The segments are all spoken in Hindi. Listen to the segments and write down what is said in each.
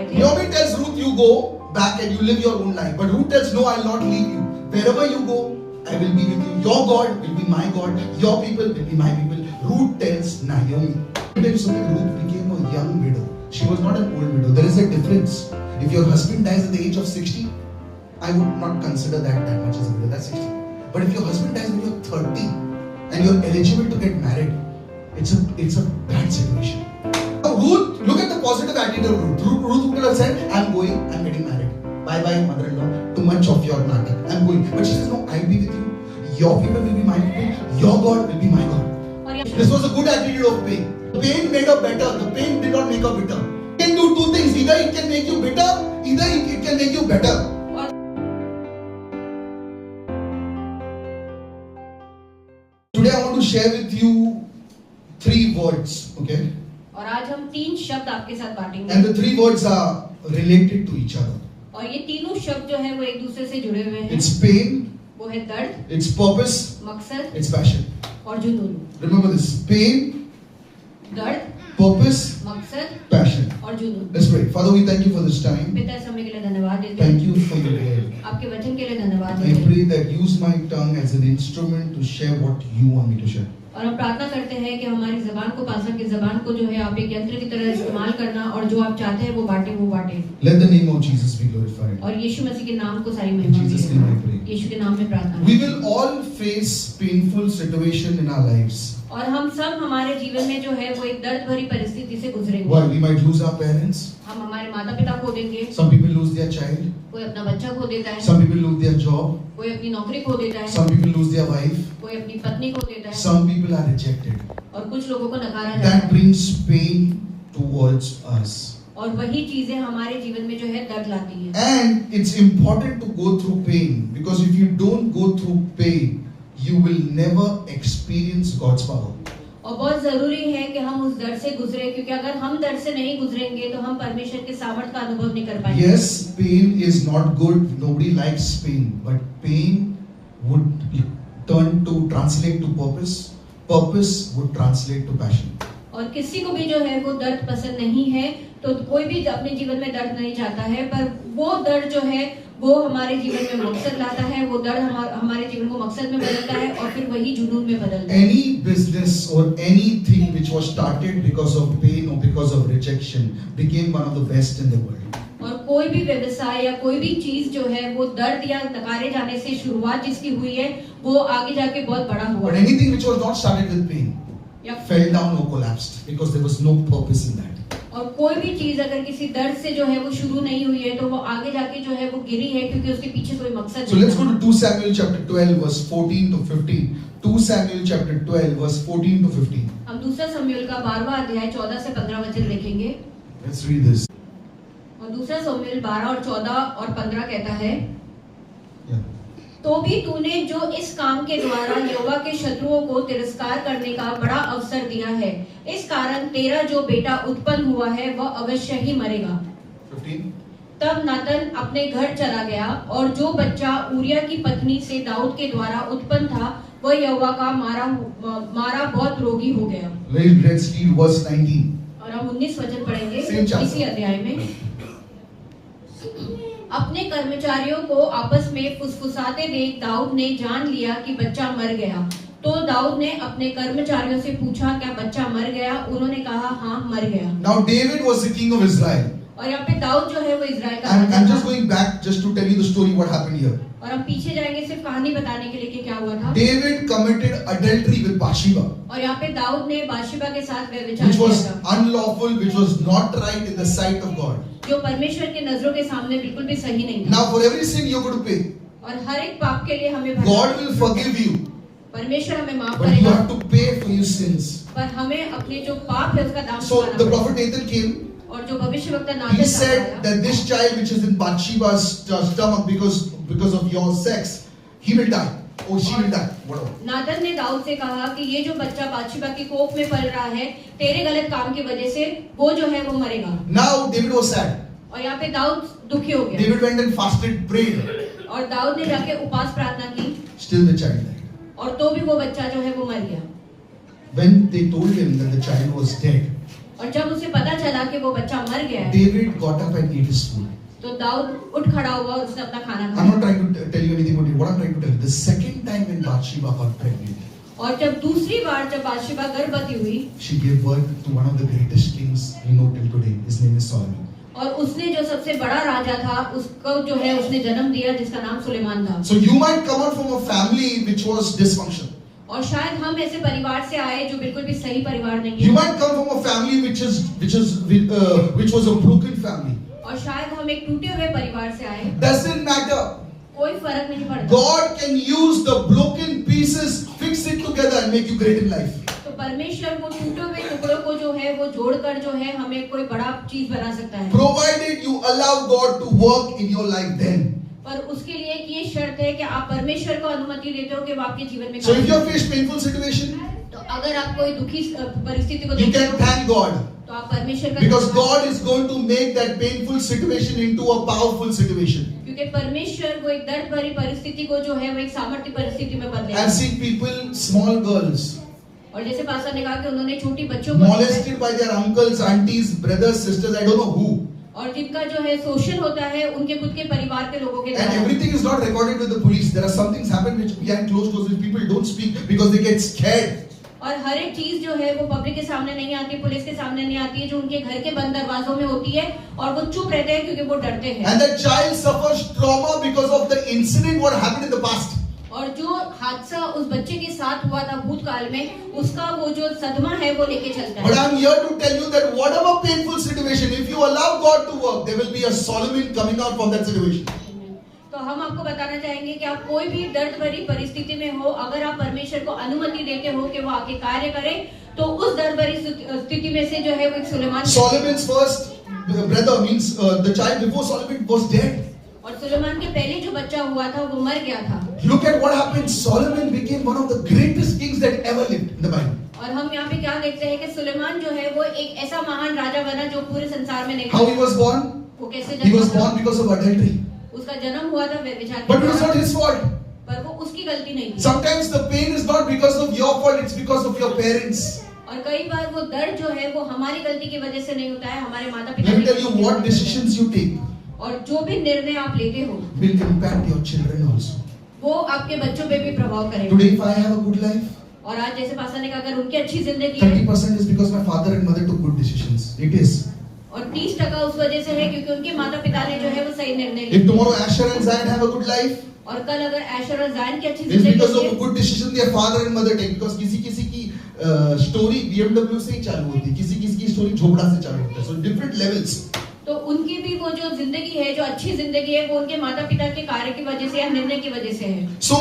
थे। Naomi tells Ruth, you go back and you live your own life. But Ruth tells, no, I'll not leave you. Wherever you go, I will be with you. Your God will be my God. Your people will be my people. Ruth tells Naomi. Ruth became a young widow. She was not an old widow. There is a difference. If your husband dies at the age of 60, I would not consider that much as a widow. That's 60. But if your husband dies when you're 30 and you're eligible to get married, it's a bad situation. Now Ruth, look at the positive attitude of Ruth. Ruth could have said, I'm going, I'm getting married. Bye bye, mother-in-law. Too much of your matter. I'm going. But she says, no, I'll be with you. Your people will be my people. Your God will be my God. This was a good attitude of pain. The pain made her better. The pain did not make her bitter. It can do two things. Either it can make you bitter, either it can make you better. Today I want to share with you 3 words, okay? और आज हम 3 शब्द आपके साथ बांटेंगे। And the 3 words are related to each other. और ये तीनों शब्द जो है वो एक दूसरे से जुड़े हुए हैं। It's pain, वो है दर्द, it's purpose, मकसद, it's passion. और जुनून। Remember this: pain, दर्द, purpose, मकसद, passion. और जुनून। Let's pray. Father, we thank you for this time. पिता, इस समय के लिए धन्यवाद देते हैं। Thank you for your word. आपके वचन के लिए धन्यवाद I देते हैं। pray that use my tongue as an instrument to share what you want me to share. और हम प्रार्थना करते हैं कि हमारी ज़बान को, पास्टर की ज़बान को जो है आप एक यंत्र की तरह इस्तेमाल करना, और जो आप चाहते हैं वो बांटे। Let the name of Jesus be glorified. और यीशु मसीह के नाम को सारी In महिमा Jesus' मिले। name I pray. यीशु के नाम में प्रार्थना। We will all face painful situation in our lives. और हम सब हमारे जीवन में जो है वो एक दर्द भरी परिस्थिति से गुजरेंगे। Why? We might lose our parents. हम हमारे माता पिता खो देंगे। Some people lose their child. कोई अपना बच्चा खो देता है। Some people lose their job. कोई अपनी नौकरी खो देता है। Some people lose their wife. कोई अपनी पत्नी खो देता है। Some people are rejected. और कुछ लोगों को नकारा जाता That है। brings pain towards us. और वही चीजें हमारे जीवन में जो है दर्द लाती हैं। And it's important to go through pain, because if you don't go through pain, you will never experience God's power. और बहुत जरूरी है कि हम उस दर्द से गुजरे, क्योंकि अगर हम दर्द से नहीं गुजरेंगे तो हम परमेश्वर के सामर्थ्य का अनुभव नहीं कर पाएंगे। Yes, pain is not good. Nobody likes pain, but pain would translate to purpose. Purpose would translate to passion. और किसी को भी जो है वो दर्द पसंद नहीं है, तो कोई भी अपने जीवन में दर्द नहीं चाहता है, पर वो दर्द जो है वो हमारे जीवन में मकसद लाता है। वो दर्द हमारे जीवन को मकसद में बदलता है और फिर वही जुनून में बदलता है। Any business or anything which was started because of pain or because of rejection became one of the best in the world. और कोई भी व्यवसाय या कोई भी चीज जो है वो दर्द या नकारे जाने से शुरुआत जिसकी हुई है वो आगे जाके बहुत बड़ा हुआ। But anything which was not started with pain fell down or collapsed because there was no purpose in that. और कोई भी चीज अगर किसी दर्द से जो है वो शुरू नहीं हुई है तो वो आगे जाके जो है वो गिरी है, क्योंकि उसके पीछे कोई मकसद So let's go to 2 Samuel chapter 12 verse 14 to 15. 2 Samuel chapter 12 verse 14 to 15. हम दूसरा शमूएल का 12वां अध्याय 14 से 15 वचन देखेंगे। Let's read this. और दूसरा शमूएल 12 और 14 और 15 कहता है, Yeah. तो भी तूने जो इस काम के द्वारा यहोवा के शत्रुओं को तिरस्कार करने का बड़ा अवसर दिया है, इस कारण तेरा जो बेटा उत्पन्न हुआ है वह अवश्य ही मरेगा। 15. तब नातन अपने घर चला गया, और जो बच्चा उरिया की पत्नी से दाऊद के द्वारा उत्पन्न था वह यहोवा का मारा बहुत रोगी हो गया। Let's read verse 19. और हम 19 वचन पढ़ेंगे Same chapter. इसी अध्याय में। अपने कर्मचारियों को आपस में फुसफुसाते देख दाऊद ने जान लिया कि बच्चा मर गया। तो दाऊद ने अपने कर्मचारियों से पूछा, क्या बच्चा मर गया? उन्होंने कहा, हाँ मर गया। Now David was the king of Israel. और यहाँ पे दाऊद जो है वो इजराइल का I'm राजा just था। going back just to tell you the story what happened here. और हम पीछे जाएंगे सिर्फ कहानी बताने के लिए कि क्या हुआ था। David committed adultery with Bathsheba, और यहाँ पे दाऊद ने बाशेबा के साथ व्यभिचार which किया was था, unlawful, which was not right in the sight of God. जो परमेश्वर के नजरों के सामने बिल्कुल भी सही नहीं था। Now for every sin you're going to pay. और हर एक पाप के लिए हमें भरना God will forgive you, परमेश्वर हमें माफ but you करेगा, have to pay for your sins. पर हमें अपने जो पाप है उसका दाम So चुकाना the पड़ेगा। prophet Nathan came. और जो भविष्यवक्ता He नाथन said आया, that this child which is in Bathsheba's stomach because of your sex, he will die or she will die, whatever. Nathan ने दाऊद से कहा कि ये जो बच्चा बादशाह की कोख में पल रहा है तेरे गलत काम की वजह से वो जो है वो मरेगा। Now David was sad. और यहाँ पे दाऊद दुखी हो गया। David went and fasted, prayed. और दाऊद ने जाके उपास प्रार्थना की, Still the child died. और तो भी वो बच्चा जो है वो मर गया। When they told him that the child was dead, और जब उसे पता चला कि वो बच्चा मर गया है, David got up and ate his food. तो दाऊद उठ खड़ा हुआ और उसने अपना खाना I'm खाया। not trying to tell you anything about it. What I'm trying to tell you, the second time when Bathsheba got pregnant, और जब दूसरी बार जब बादशाह गर्भवती हुई, she gave birth to one of the greatest kings we know till today. His name is Solomon. और उसने जो सबसे बड़ा राजा था उसको जो है उसने जन्म दिया जिसका नाम सुलेमान था। So you might come out from a family which was dysfunctional. और शायद हम ऐसे परिवार से आए जो बिल्कुल भी सही परिवार नहीं You है, might come from a family which was a broken family. और शायद हम एक टूटे हुए परिवार से आए, Doesn't matter. कोई फर्क नहीं पड़ता। God can use the broken pieces, fix it together and make you great in life. तो परमेश्वर वो टूटे हुए टुकड़ों को जो है वो जोड़कर जो है हमें कोई बड़ा चीज बना सकता है, Provided you allow God to work in your life then. पर उसके लिए एक ये शर्त है कि आप परमेश्वर को अनुमति देते हो कि वो आपके जीवन में So काम if you have करे। faced painful situation, तो अगर आप कोई दुखी परिस्थिति को you देखते can हो thank God. तो आप परमेश्वर का Because धन्यवाद God is going to make that painful situation into a powerful situation. क्योंकि परमेश्वर को एक दर्द भरी परिस्थिति को जो है वो एक सामर्थ्य परिस्थिति में बदलेगा। I've seen people, small girls, और जैसे पास्टर ने कहा कि उन्होंने छोटी बच्चों को देखा है, molested by their uncles, aunties, brothers, sisters, I don't know who. और जिनका जो है शोषण होता है उनके खुद के परिवार के लोगों के And द्वारा। everything is not recorded with the police. There are some things happen which behind closed doors which people don't speak because they get scared. और हर एक चीज जो है वो पब्लिक के सामने नहीं आती, पुलिस के सामने नहीं आती है, जो उनके घर के बंद दरवाजों में होती है और वो चुप रहते हैं क्योंकि वो डरते हैं। And that child suffers trauma because of the incident what happened in the past. और जो हादसा उस बच्चे के साथ हुआ था भूतकाल में, उसका वो जो सदमा है वो लेके चलता But है। I'm here to tell you that whatever painful situation, if you allow God to work, there will be a Solomon coming out from that situation. तो हम आपको बताना चाहेंगे कि आप कोई भी दर्द भरी परिस्थिति में हो, अगर आप परमेश्वर को अनुमति देते हो कि वो आके कार्य करे, तो उस दर्द भरी स्थिति में से जो है वो एक Suleman. Solomon's first brother means the child before Solomon was dead. और सुलेमान के पहले जो बच्चा हुआ था वो मर गया था। Look at what happened. Solomon became one of the greatest kings that ever lived in the Bible. और हम यहाँ पे क्या देखते हैं कि सुलेमान जो है वो एक ऐसा महान राजा बना जो पूरे संसार में नहीं How था। he was born? वो कैसे He जन्मा was था? born because of adultery. उसका जन्म हुआ था व्यभिचार But के it was not द्वारा, his fault. पर वो उसकी गलती नहीं थी। Sometimes the pain is not because of your fault, it's because of your parents. और कई बार वो दर्द जो है वो हमारी गलती की वजह से नहीं होता है, हमारे माता पिता Let me tell you what decisions you take और जो भी निर्णय आप लेते हो will impact your children also. वो आपके बच्चों पे भी प्रभाव करेगा। Today, if I have a good life, और आज जैसे पास्टर ने कहा अगर उनकी अच्छी जिंदगी है 30% is because my father and mother took good decisions. It is. और 30% उस वजह से है क्योंकि उनके माता पिता ने जो है वो सही निर्णय If लिए। tomorrow Asher and Zion have a good life, और कल अगर ऐशर और जायन की अच्छी it's because of जिंदगी a good decision their father and mother take. Because किसी किसी की story BMW से ही चालू होती है, किसी किसी की story झोपड़ा से चालू होती है. So different levels. तो उनकी भी वो जो जिंदगी है, जो अच्छी जिंदगी है, वो उनके माता पिता के कार्य की वजह से या निर्णय की वजह से है। So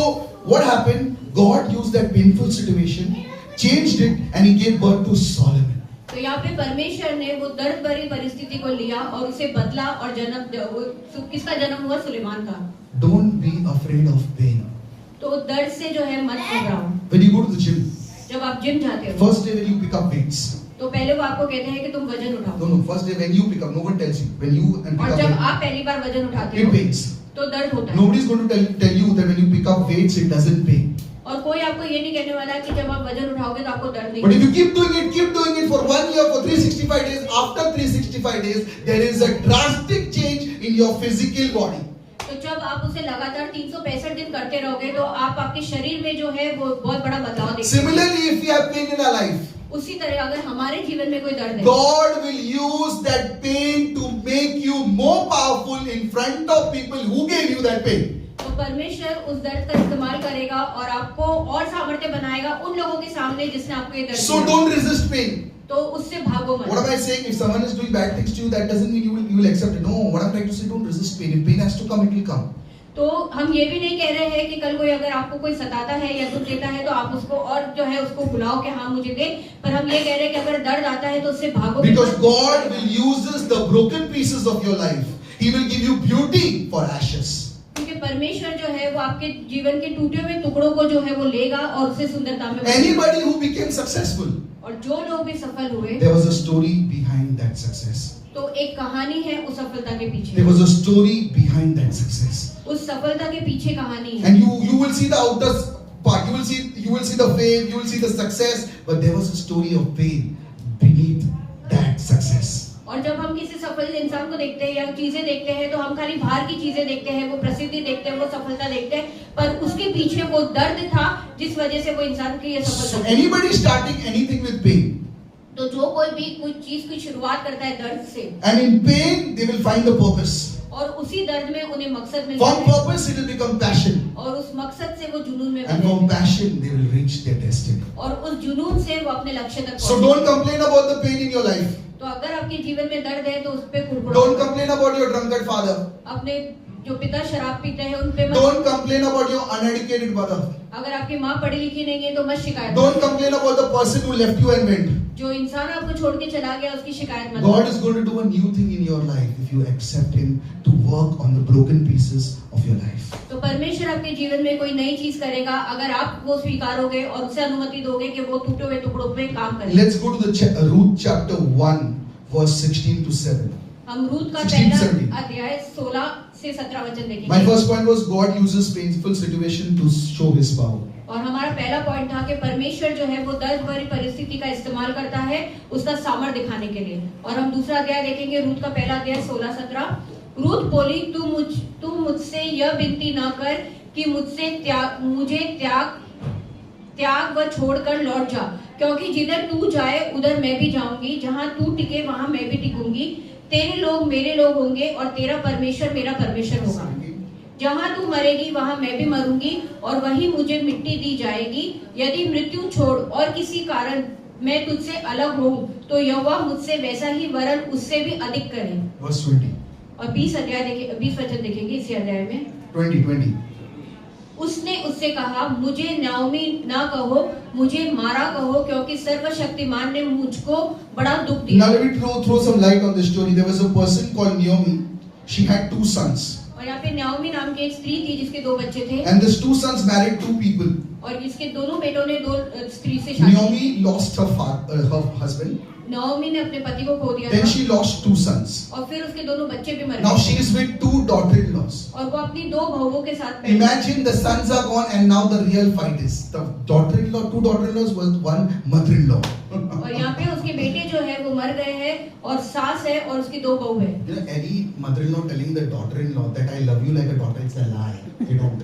what happened? God used that painful situation, changed it, and He gave birth to Solomon. तो यहाँ पे परमेश्वर ने वो दर्द भरी परिस्थिति को लिया और उसे बदला और किसका जन्म हुआ? सुलेमान का। Don't be afraid of pain. तो दर्द से जो है मत घबराओ। When you go to the gym, जब आप जिम जाते हो first day when you pick up weights. तो पहले वो आपको कहते हैं कि तुम वजन उठाओ, No, first day when you pick up, no one tells you. When you and pick और up जब weights, आप पहली बार वजन उठाते it हो pains. तो दर्द होता है। Nobody is going to tell you that when you pick up weights, it doesn't pain. और कोई आपको ये नहीं कहने वाला कि जब आप वजन उठाओगे तो आपको दर्द नहीं But if you होगा। keep doing it for 1 year, for 365 days, after 365 days, there is a drastic change in your physical body. तो जब आप उसे लगातार 365 दिन करते रहोगे तो आप आपके शरीर में जो है वो बहुत बड़ा बदलाव देखेंगे। Similarly, if we have pain in our life, उसी तरह अगर हमारे जीवन में कोई दर्द है, God will use that pain to make you more powerful in front of people who gave you that pain. तो परमेश्वर उस दर्द का इस्तेमाल करेगा और आपको और सामर्थ्य बनाएगा उन लोगों के सामने जिसने आपको ये दर्द So दिया। don't resist pain. तो उससे भागो मत। What am I saying? If someone is doing bad things to you, that doesn't mean you will accept it. No, what I'm trying to say, don't resist pain. If pain has to come, it will come. तो हम ये भी नहीं कह रहे हैं कि कल कोई अगर आपको कोई सताता है या दुख देता है तो आप उसको और जो है उसको बुलाओ कि हाँ मुझे दे, पर हम ये कह रहे हैं कि अगर दर्द आता है तो उससे भागो। Because God will use the broken pieces of your life. He will give you beauty for ashes. क्योंकि परमेश्वर जो है वो आपके जीवन के टूटे हुए टुकड़ों को जो है वो लेगा और उसे सुंदरता में बदलेगा। Anybody who became successful, और जो लोग भी सफल हुए there was a story behind that success. तो एक कहानी है उस सफलता के पीछे। There was a story behind that success. उस सफलता के पीछे कहानी है। And you will see the outer part. You will see the fame. You will see the success. But there was a story of pain beneath that success. और जब हम किसी सफल इंसान को देखते हैं या चीजें देखते हैं तो हम खाली बाहर की चीजें देखते हैं, वो प्रसिद्धि देखते हैं, वो सफलता देखते हैं, पर उसके पीछे वो दर्द था जिस वजह से वो इंसान की ये So सफलता। anybody starting anything with pain, तो जो कोई भी कोई चीज की शुरुआत करता है दर्द से, and in pain they will find the purpose. और उसी दर्द में उन्हें मकसद मिलता From है, purpose it will become passion, और उस मकसद से वो जुनून में and बदलते from हैं, passion they will reach their destiny. और उस जुनून से वो अपने लक्ष्य तक So don't complain about the pain in your life. तो अगर आपके जीवन में दर्द है तो उस पे Don't कुड़कुड़ाओ, complain about your drunkard father. अपने जो पिता शराब पीते हैं उन पे मत, Don't complain about your uneducated mother. अगर आपकी माँ पढ़ी लिखी नहीं है तो मत शिकायत Don't करो। complain about the person who left you and went. जो इंसान आपको छोड़ के चला गया उसकी शिकायत मत God करो। is going to do a new thing in your life if you accept Him to work on the broken pieces of your life. तो परमेश्वर आपके जीवन में कोई नई चीज करेगा अगर आप वो स्वीकारोगे और उसे अनुमति दोगे कि वो टूटे हुए टुकड़ों पे काम करे। Let's go to the Ruth chapter 1, verse 16 to 7. हम रूत का 16, पहला 17. अध्याय 16 से 17 वचन My देखेंगे। first point was God uses painful situation to show His power. और हमारा पहला पॉइंट था कि परमेश्वर जो है वो दर्द भरी परिस्थिति का इस्तेमाल करता है उसका सामर्थ्य दिखाने के लिए। और हम दूसरा अध्याय देखेंगे, रूत का पहला अध्याय 16-17। रूत बोली, तू मुझसे यह विनती न कर कि मुझे त्याग व छोड़कर लौट जा, क्योंकि जिधर तू जाए उधर मैं भी जाऊंगी, जहां तू टिके वहां मैं भी टिकूंगी। तेरे लोग मेरे लोग होंगे और तेरा परमेश्वर मेरा परमेश्वर होगा। जहां तू मरेगी वहां मैं भी मरूंगी और वहीं मुझे मिट्टी दी जाएगी। यदि मृत्यु छोड़ और किसी कारण मैं तुझसे अलग हूँ तो यहोवा मुझसे वैसा ही वरन उससे भी अधिक करे। Verse 20. और 20 वचन देखेंगे इसी अध्याय में। 20. उसने उससे कहा, मुझे नाओमी ना कहो, मुझे मारा कहो, क्योंकि सर्वशक्तिमान ने मुझको बड़ा दुख दिया। Now let me throw some light on this story. There was a person called Naomi. She had 2 sons. और यहाँ पे नाओमी नाम की एक स्त्री थी जिसके 2 बच्चे थे, And these 2 sons married 2 people. और इसके दोनों बेटों ने 2 स्त्री से शादी की। Naomi lost her husband. Naomi ने अपने पति को खो दिया Then था, she lost 2 sons. और फिर उसके दोनों बच्चे भी मर Now गए, she is with 2 daughter-in-laws. और वो अपनी 2 बहुओं के साथ बैठी। Imagine the sons are gone and now the real fight is the daughter-in-law, 2 daughter-in-laws was 1 mother-in-law. और यहाँ पे उसके बेटे जो है वो मर गए हैं और सास है और उसकी 2 बहू है। You know, any mother-in-law telling the daughter-in-law that I love you like a daughter, it's a lie. They don't.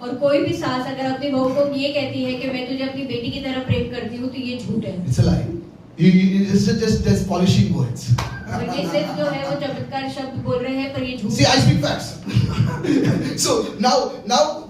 और कोई भी सास अगर अपनी बहू को ये कहती है कि मैं तुझे अपनी बेटी की तरह प्रेम करती हूँ तो ये झूठ है। It's a lie. It's just polishing words. और ये सिर्फ जो है वो चमत्कार शब्द बोल रहे हैं, पर ये झूठ See, है। I speak facts. So now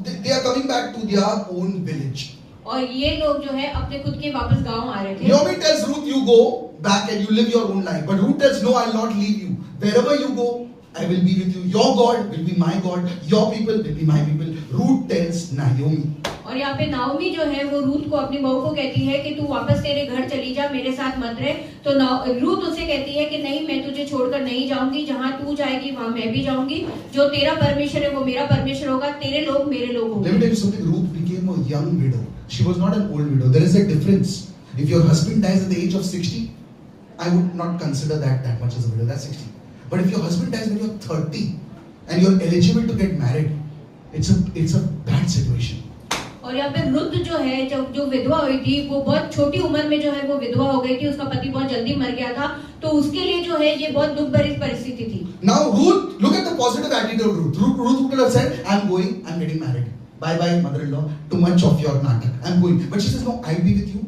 they are coming back to their own village. और ये लोग जो है अपने खुद के वापस गांव आ रहे थे। Naomi tells Ruth, you go back and you live your own life. But Ruth tells, no, I'll not leave you. Wherever you go, I will be with you. Your God will be my God. Your people will be my people. Ruth tells Naomi. और यहाँ पे नाओमी जो है वो रूत को अपनी बहू को कहती है कि तू वापस तेरे घर चली जा, मेरे साथ मत रह। तो रूत उसे कहती है कि नहीं, मैं तुझे छोड़कर नहीं जाऊंगी, जहाँ तू जाएगी वहां मैं भी जाऊंगी। जो तेरा परमेश्वर है वो मेरा परमेश्वर होगा, तेरे लोग मेरे लोग Let me होंगे। tell you something. Ruth became a young widow. She was not an old widow. There is a difference. If your husband dies at the age of 60, I would not consider that much as a widow. That's 60. But if your husband dies when you're 30 and you're eligible to get married, it's a bad situation. और यहाँ पे रुद्ध जो है जो विधवा हुई थी वो बहुत छोटी उम्र में जो है वो विधवा हो गई थी, उसका पति बहुत जल्दी मर गया था, तो उसके लिए जो है ये बहुत दुख भरी परिस्थिति थी। Now Ruth, look at the positive attitude of Ruth. Ruth could have said, I'm going, I'm getting married. Bye bye mother-in-law, too much of your natak. I'm going. But she says, no, I'll be with you.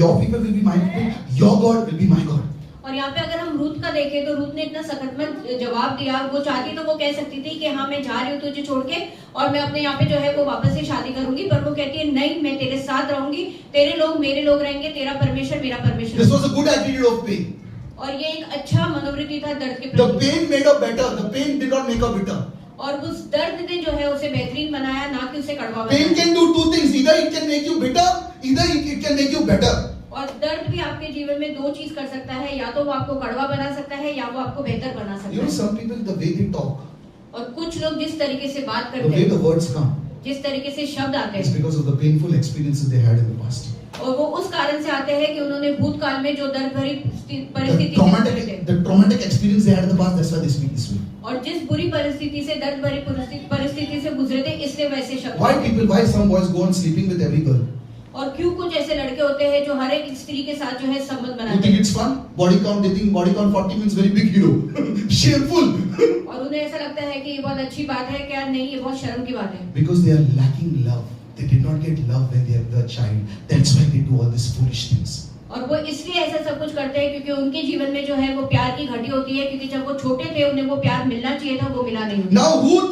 Your people will be my people. Your God will be my God. और यहाँ पे अगर हम रूत का देखें तो रूत ने इतना सकारात्मक जवाब दिया। वो चाहती तो वो कह सकती थी कि हाँ मैं जा रही हूँ तुझे छोड़ के और मैं अपने यहाँ पे जो है वो वापस से शादी करूंगी, पर वो कहती है नहीं, मैं तेरे साथ रहूंगी, तेरे लोग मेरे लोग रहेंगे, तेरा परमेश्वर मेरा परमेश्वर। This was a good attitude of pain. और ये एक अच्छा मनोवृत्ति था दर्द के The प्रति। pain made her better. The pain did not make her bitter. और उस दर्द ने जो है उसे बेहतरीन बनाया, ना कि उसे कड़वा Pain बनाया। can do 2 things. Either it can make you bitter, either it can make you better. और दर्द भी आपके जीवन में 2 चीज कर सकता है, या तो वो आपको कड़वा बना सकता है या वो आपको बेहतर बना सकता You know, है। some people, the way they talk, और कुछ लोग जिस तरीके से बात the करते way the हैं, words come, जिस तरीके से शब्द आते it's हैं, because of the painful experiences they had in the past. और वो उस कारण से आते हैं कि उन्होंने भूतकाल में जो दर्द भरी The परिस्थिति से गुजरे थे। traumatic experience they had in the past, that's why they speak this way. और जिस बुरी परिस्थिति से दर्द भरी परिस्थिति से गुजरे थे, इसलिए वैसे शब्द Why आते हैं। people, why some boys go on sleeping with every girl? और क्यों कुछ ऐसे लड़के होते हैं जो हर एक स्त्री के साथ जो है संबंध You बनाते think हैं it's fun? Body count, they think body count 40 means very big hero. Shameful. और उन्हें ऐसा लगता है कि ये बहुत अच्छी बात है, क्या नहीं, ये बहुत शर्म की बात है। Because they are lacking love. They did not get love when they were a child. That's why they do all these foolish things. और वो इसलिए ऐसा सब कुछ करते हैं क्योंकि उनके जीवन में जो है वो प्यार की घटी होती है, क्योंकि जब वो छोटे थे उन्हें वो प्यार मिलना चाहिए था, वो मिला नहीं। Now Ruth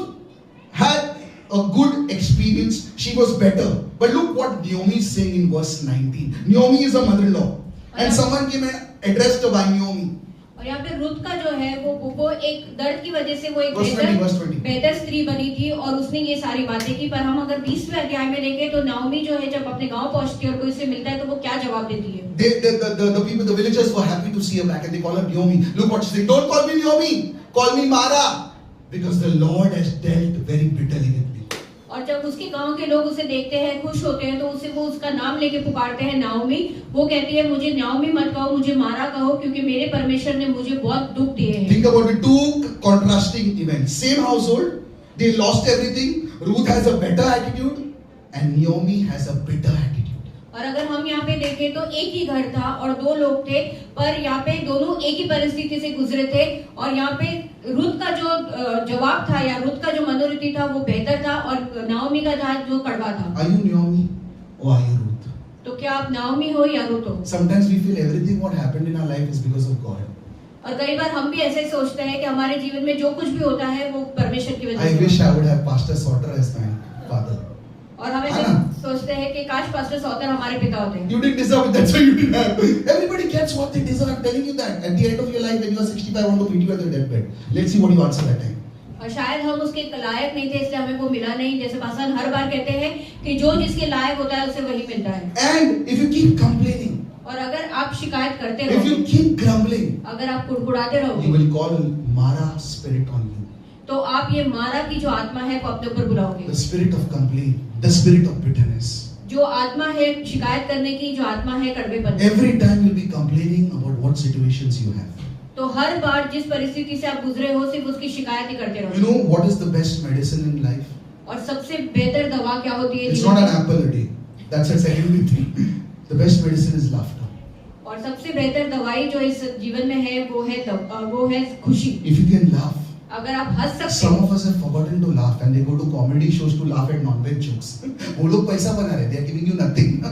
had a good experience. She was better. But look what Naomi is saying in verse 19. Naomi is a mother-in-law. And someone came and addressed her by Naomi. और यहाँ पे रुत का जो है वो एक दर्द की वजह से वो एक Verse 20. बेहतर स्त्री बनी थी और उसने ये सारी बातें की। पर हम अगर 20वें अध्याय में देखें तो नाओमी जो है जब अपने गांव पहुंचती है और कोई से मिलता है तो वो क्या जवाब देती है? The people, the villagers were happy to see her back and they call her Naomi. Look what she said. Don't call me Naomi. Call me Mara. Because the Lord has dealt very bitterly with me. और जब उसके गांव के लोग उसे देखते हैं, खुश होते हैं, तो उसे वो उसका नाम लेके पुकारते हैं नाओमी। वो कहती है मुझे नाओमी मत कहो, मुझे मारा कहो, क्योंकि मेरे परमेश्वर ने मुझे बहुत दुख दिए हैं। Think about it, two contrasting events. Same household, they lost everything. Ruth has a better attitude and Naomi has a bitter attitude. और अगर हम यहाँ पे देखें तो एक ही घर था और दो लोग थे, पर यहाँ पे दोनों एक ही परिस्थिति से गुजरे थे। और यहाँ पे रुत का जो जवाब था या रुत का जो मनोरीति था वो बेहतर था और नाओमी का था जो कड़वा था। Are you Naomi or are you Ruth? तो क्या आप नाओमी हो या रुत हो? Sometimes we feel everything what happened in our life is because of God. और कई बार हम भी ऐसे सोचते हैं कि हमारे जीवन में जो कुछ भी होता है वो परमेश्वर की I वजह से। wish I would have Pastor Sauter as my father. और हम ऐसे सोचते हैं कि काश पास्टर सौतर हमारे पिता होते हैं। You didn't deserve it, that's why you didn't have. Everybody gets what they deserve. I'm telling you that. At the end of your life, when you are 65, I want to meet you at your deathbed. Let's see what you answer that time. और शायद हम उसके लायक नहीं थे इसलिए हमें वो मिला नहीं। जैसे पास्टर हर बार कहते हैं कि जो जिसके लायक होता है उसे वही मिलता है। And if you keep complaining, और अगर आप शिकायत करते if you रहोगे, keep grumbling, अगर आप कुड़कुड़ाते you रहोगे, will call Mara spirit on you. तो आप ये मारा की जो आत्मा है वो अपने ऊपर बुलाओगे। The spirit of complaint, the spirit of bitterness. जो आत्मा है शिकायत करने की, जो आत्मा है कड़वेपन। Every time you'll be complaining about what situations you have. तो हर बार जिस परिस्थिति से आप गुजरे हो सिर्फ उसकी शिकायत ही करते You रहोगे। know what is the best medicine in life? और सबसे बेहतर दवा क्या होती है It's जीवन not an में? apple a day. That's a secondary thing. The best medicine is laughter. और सबसे बेहतर दवाई जो इस जीवन में है वो है खुशी। If you can laugh. अगर आप हंस सकते Some हो। of us have forgotten to laugh and they go to comedy shows to laugh at non-veg jokes. वो लोग पैसा बना रहे, they are giving you nothing.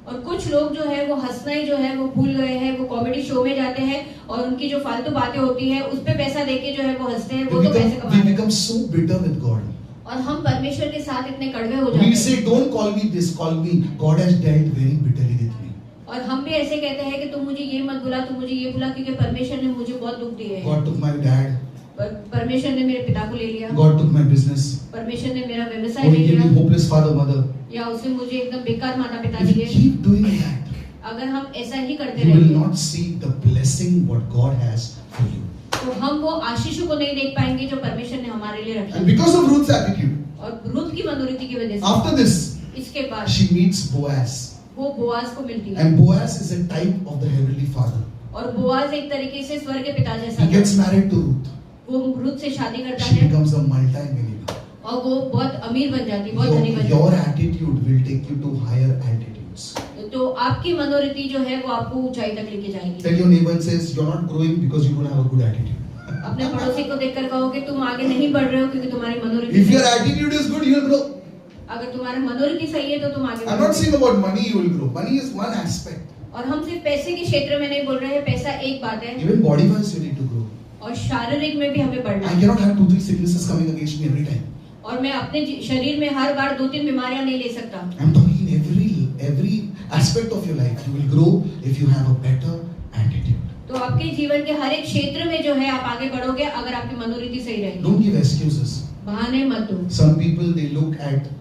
और कुछ लोग जो है वो हंसना ही जो है वो भूल गए हैं। वो कॉमेडी शो में जाते हैं और उनकी जो फालतू बातें होती है उस पे पैसा देके जो है वो हंसते हैं। वो तो पैसे कमा We रहे हैं। become so bitter with God. और हम परमेश्वर के साथ इतने कड़वे हो We जाते say, हैं। don't call me this, call me. God has dealt very bitterly with me. और हम भी ऐसे कहते हैं कि तुम मुझे ये मत बुला, तुम मुझे ये बुला, क्योंकि परमेश्वर ने मुझे बहुत दुख दिए हैं। God took my dad. परमेश्वर ने मेरे पिता को ले लिया। God took my business. परमेश्वर ने मेरा व्यवसाय Or ले He gave me लिया, hopeless father, mother. या उसने मुझे एकदम बेकार माता पिता If you दिए। keep doing that, अगर हम ऐसा ही करते you will रहेंगे not see the blessing what God has for you. तो हम वो आशीष को नहीं देख पाएंगे जो परमेश्वर ने हमारे लिए रखी। And because of Ruth's attitude, और रुत की मनोरीति की वजह से after this, इसके बाद she meets Boaz. वो बोआज को मिलती है। And Boaz is a type of the heavenly father. और बोआज एक तरीके से स्वर्ग के पिता जैसा He है। gets married to Ruth. वो रुत से शादी करता She है becomes a multi-millionaire. और वो बहुत अमीर बन जाती है, बहुत धनी बन Your जाती attitude will take you to higher altitudes. है। तो आपकी मनोरीति जो है वो आपको ऊंचाई तक लेके जाएगी। Tell your neighbor and says you're not growing because you don't have a good attitude. अपने पड़ोसी को देखकर कहो कि तुम आगे नहीं बढ़ रहे हो क्योंकि तुम्हारी मनोरीति If your सही है। attitude is good, you'll grow. अगर तुम्हारा मनोरीति सही है तो तुम आगे I'm not बढ़ोगे। saying about money you will grow. Money is one aspect. और हम सिर्फ पैसे के क्षेत्र में नहीं बोल रहे हैं, पैसा एक बात है Even body-wise you need to grow. और शारीरिक में भी हमें बढ़ना I है। cannot have 2-3 sicknesses coming against me every time. और मैं अपने शरीर में हर बार 2-3 बीमारियां नहीं ले सकता। I'm talking in every aspect of your life. You will grow if you have a better attitude. तो आपके जीवन के हर एक क्षेत्र में जो है आप आगे बढ़ोगे अगर आपकी मनोरीति सही रहेगी। Don't give excuses. बहाने मत दो। Some people they look at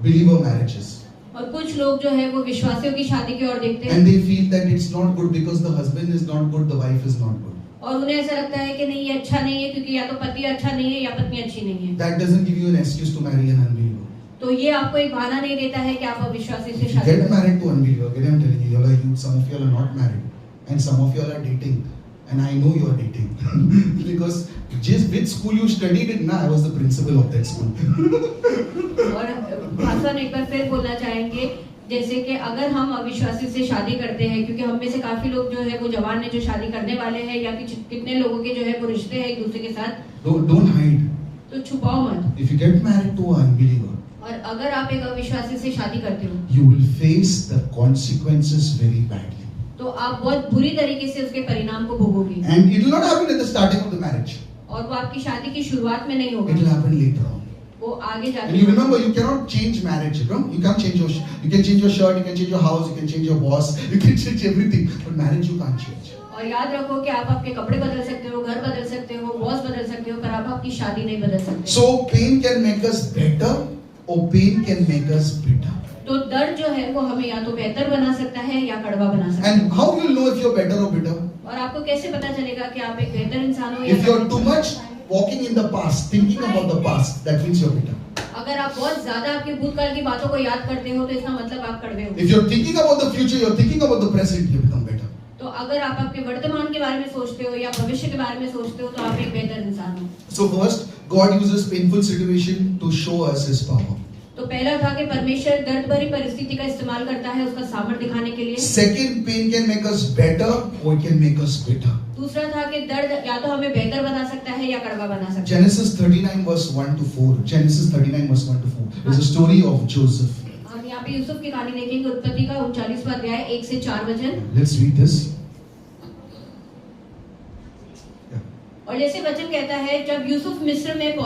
believer marriages और कुछ लोग जो है वो विश्वासियों की शादी की ओर देखते हैं and they feel that it's not good because the husband is not good, the wife is not good. और उन्हें ऐसा लगता है कि नहीं ये अच्छा नहीं है क्योंकि या तो पति अच्छा नहीं है या पत्नी अच्छी नहीं है। That doesn't give you an excuse to marry an unbeliever. तो ये आपको एक बहाना नहीं देता है कि आप अविश्वासी से If you शादी get करें। married to unbeliever, again I'm telling you, y'all are youth, some of you all are not married, and some of you all are dating, and I know you are dating because just which school you studied in, I was the principal of that school. और भाषण एक बार फिर बोलना चाहेंगे जैसे कि अगर हम अविश्वासी से शादी करते हैं, क्योंकि हम में से काफी लोग जो है वो जवान है जो शादी करने वाले हैं, या कि कितने लोगों के जो है वो रिश्ते हैं एक दूसरे के साथ, Don't hide. तो छुपाओ मत। If you get married to an unbeliever, और अगर आप एक अविश्वासी से शादी करते हो you will face the consequences very badly. तो आप बहुत बुरी तरीके से उसके परिणाम को भोगोगे, And it will not happen at the starting of the marriage. और वो आपकी शादी की शुरुआत में नहीं It will होगा, happen later on. वो आगे And you जाके। remember, you cannot change marriage, you know? You can't change your, you can change your shirt, you can change your house, you can change your boss, you can change everything. But marriage you can't change. और याद रखो कि आप आपके कपड़े बदल सकते हो, घर बदल सकते हो, बॉस बदल सकते हो, पर आप आपकी शादी नहीं बदल सकते। So pain can make us better or pain can make us bitter. तो दर्द जो है वो हमें या तो बेहतर बना सकता है या कड़वा बना सकता है। And how you will know if you're better or bitter? और आपको कैसे पता चलेगा कि आप एक बेहतर इंसान हो या If you're कड़वा too इंसान? much walking in the past, thinking about the past, that means you're bitter. अगर आप बहुत ज्यादा आपके भूतकाल की बातों को याद करते हो तो इसका मतलब आप कड़वे हो। If you're thinking about the future, you're thinking about the present, you become better. तो अगर आप आपके वर्तमान के बारे में सोचते हो या भविष्य के बारे में सोचते हो तो आप एक बेहतर इंसान हो। So first, God uses painful situation to show us His power. तो पहला था कि परमेश्वर दर्द भरी परिस्थिति का इस्तेमाल करता है उसका सामर्थ्य दिखाने के लिए। Second, pain can make us better or it can make us bitter. दूसरा था कि दर्द या तो हमें बेहतर बना सकता है या कड़वा बना सकता है। Genesis 39 verse 1 to 4. Genesis 39 verse 1 to 4. There's a story of Joseph. हम यहाँ पे यूसुफ की कहानी देखेंगे, उत्पत्ति का 39वां अध्याय 1 से 4 वचन। Let's read this. और जैसे वचन कहता है, जब यूसुफ मिस्र में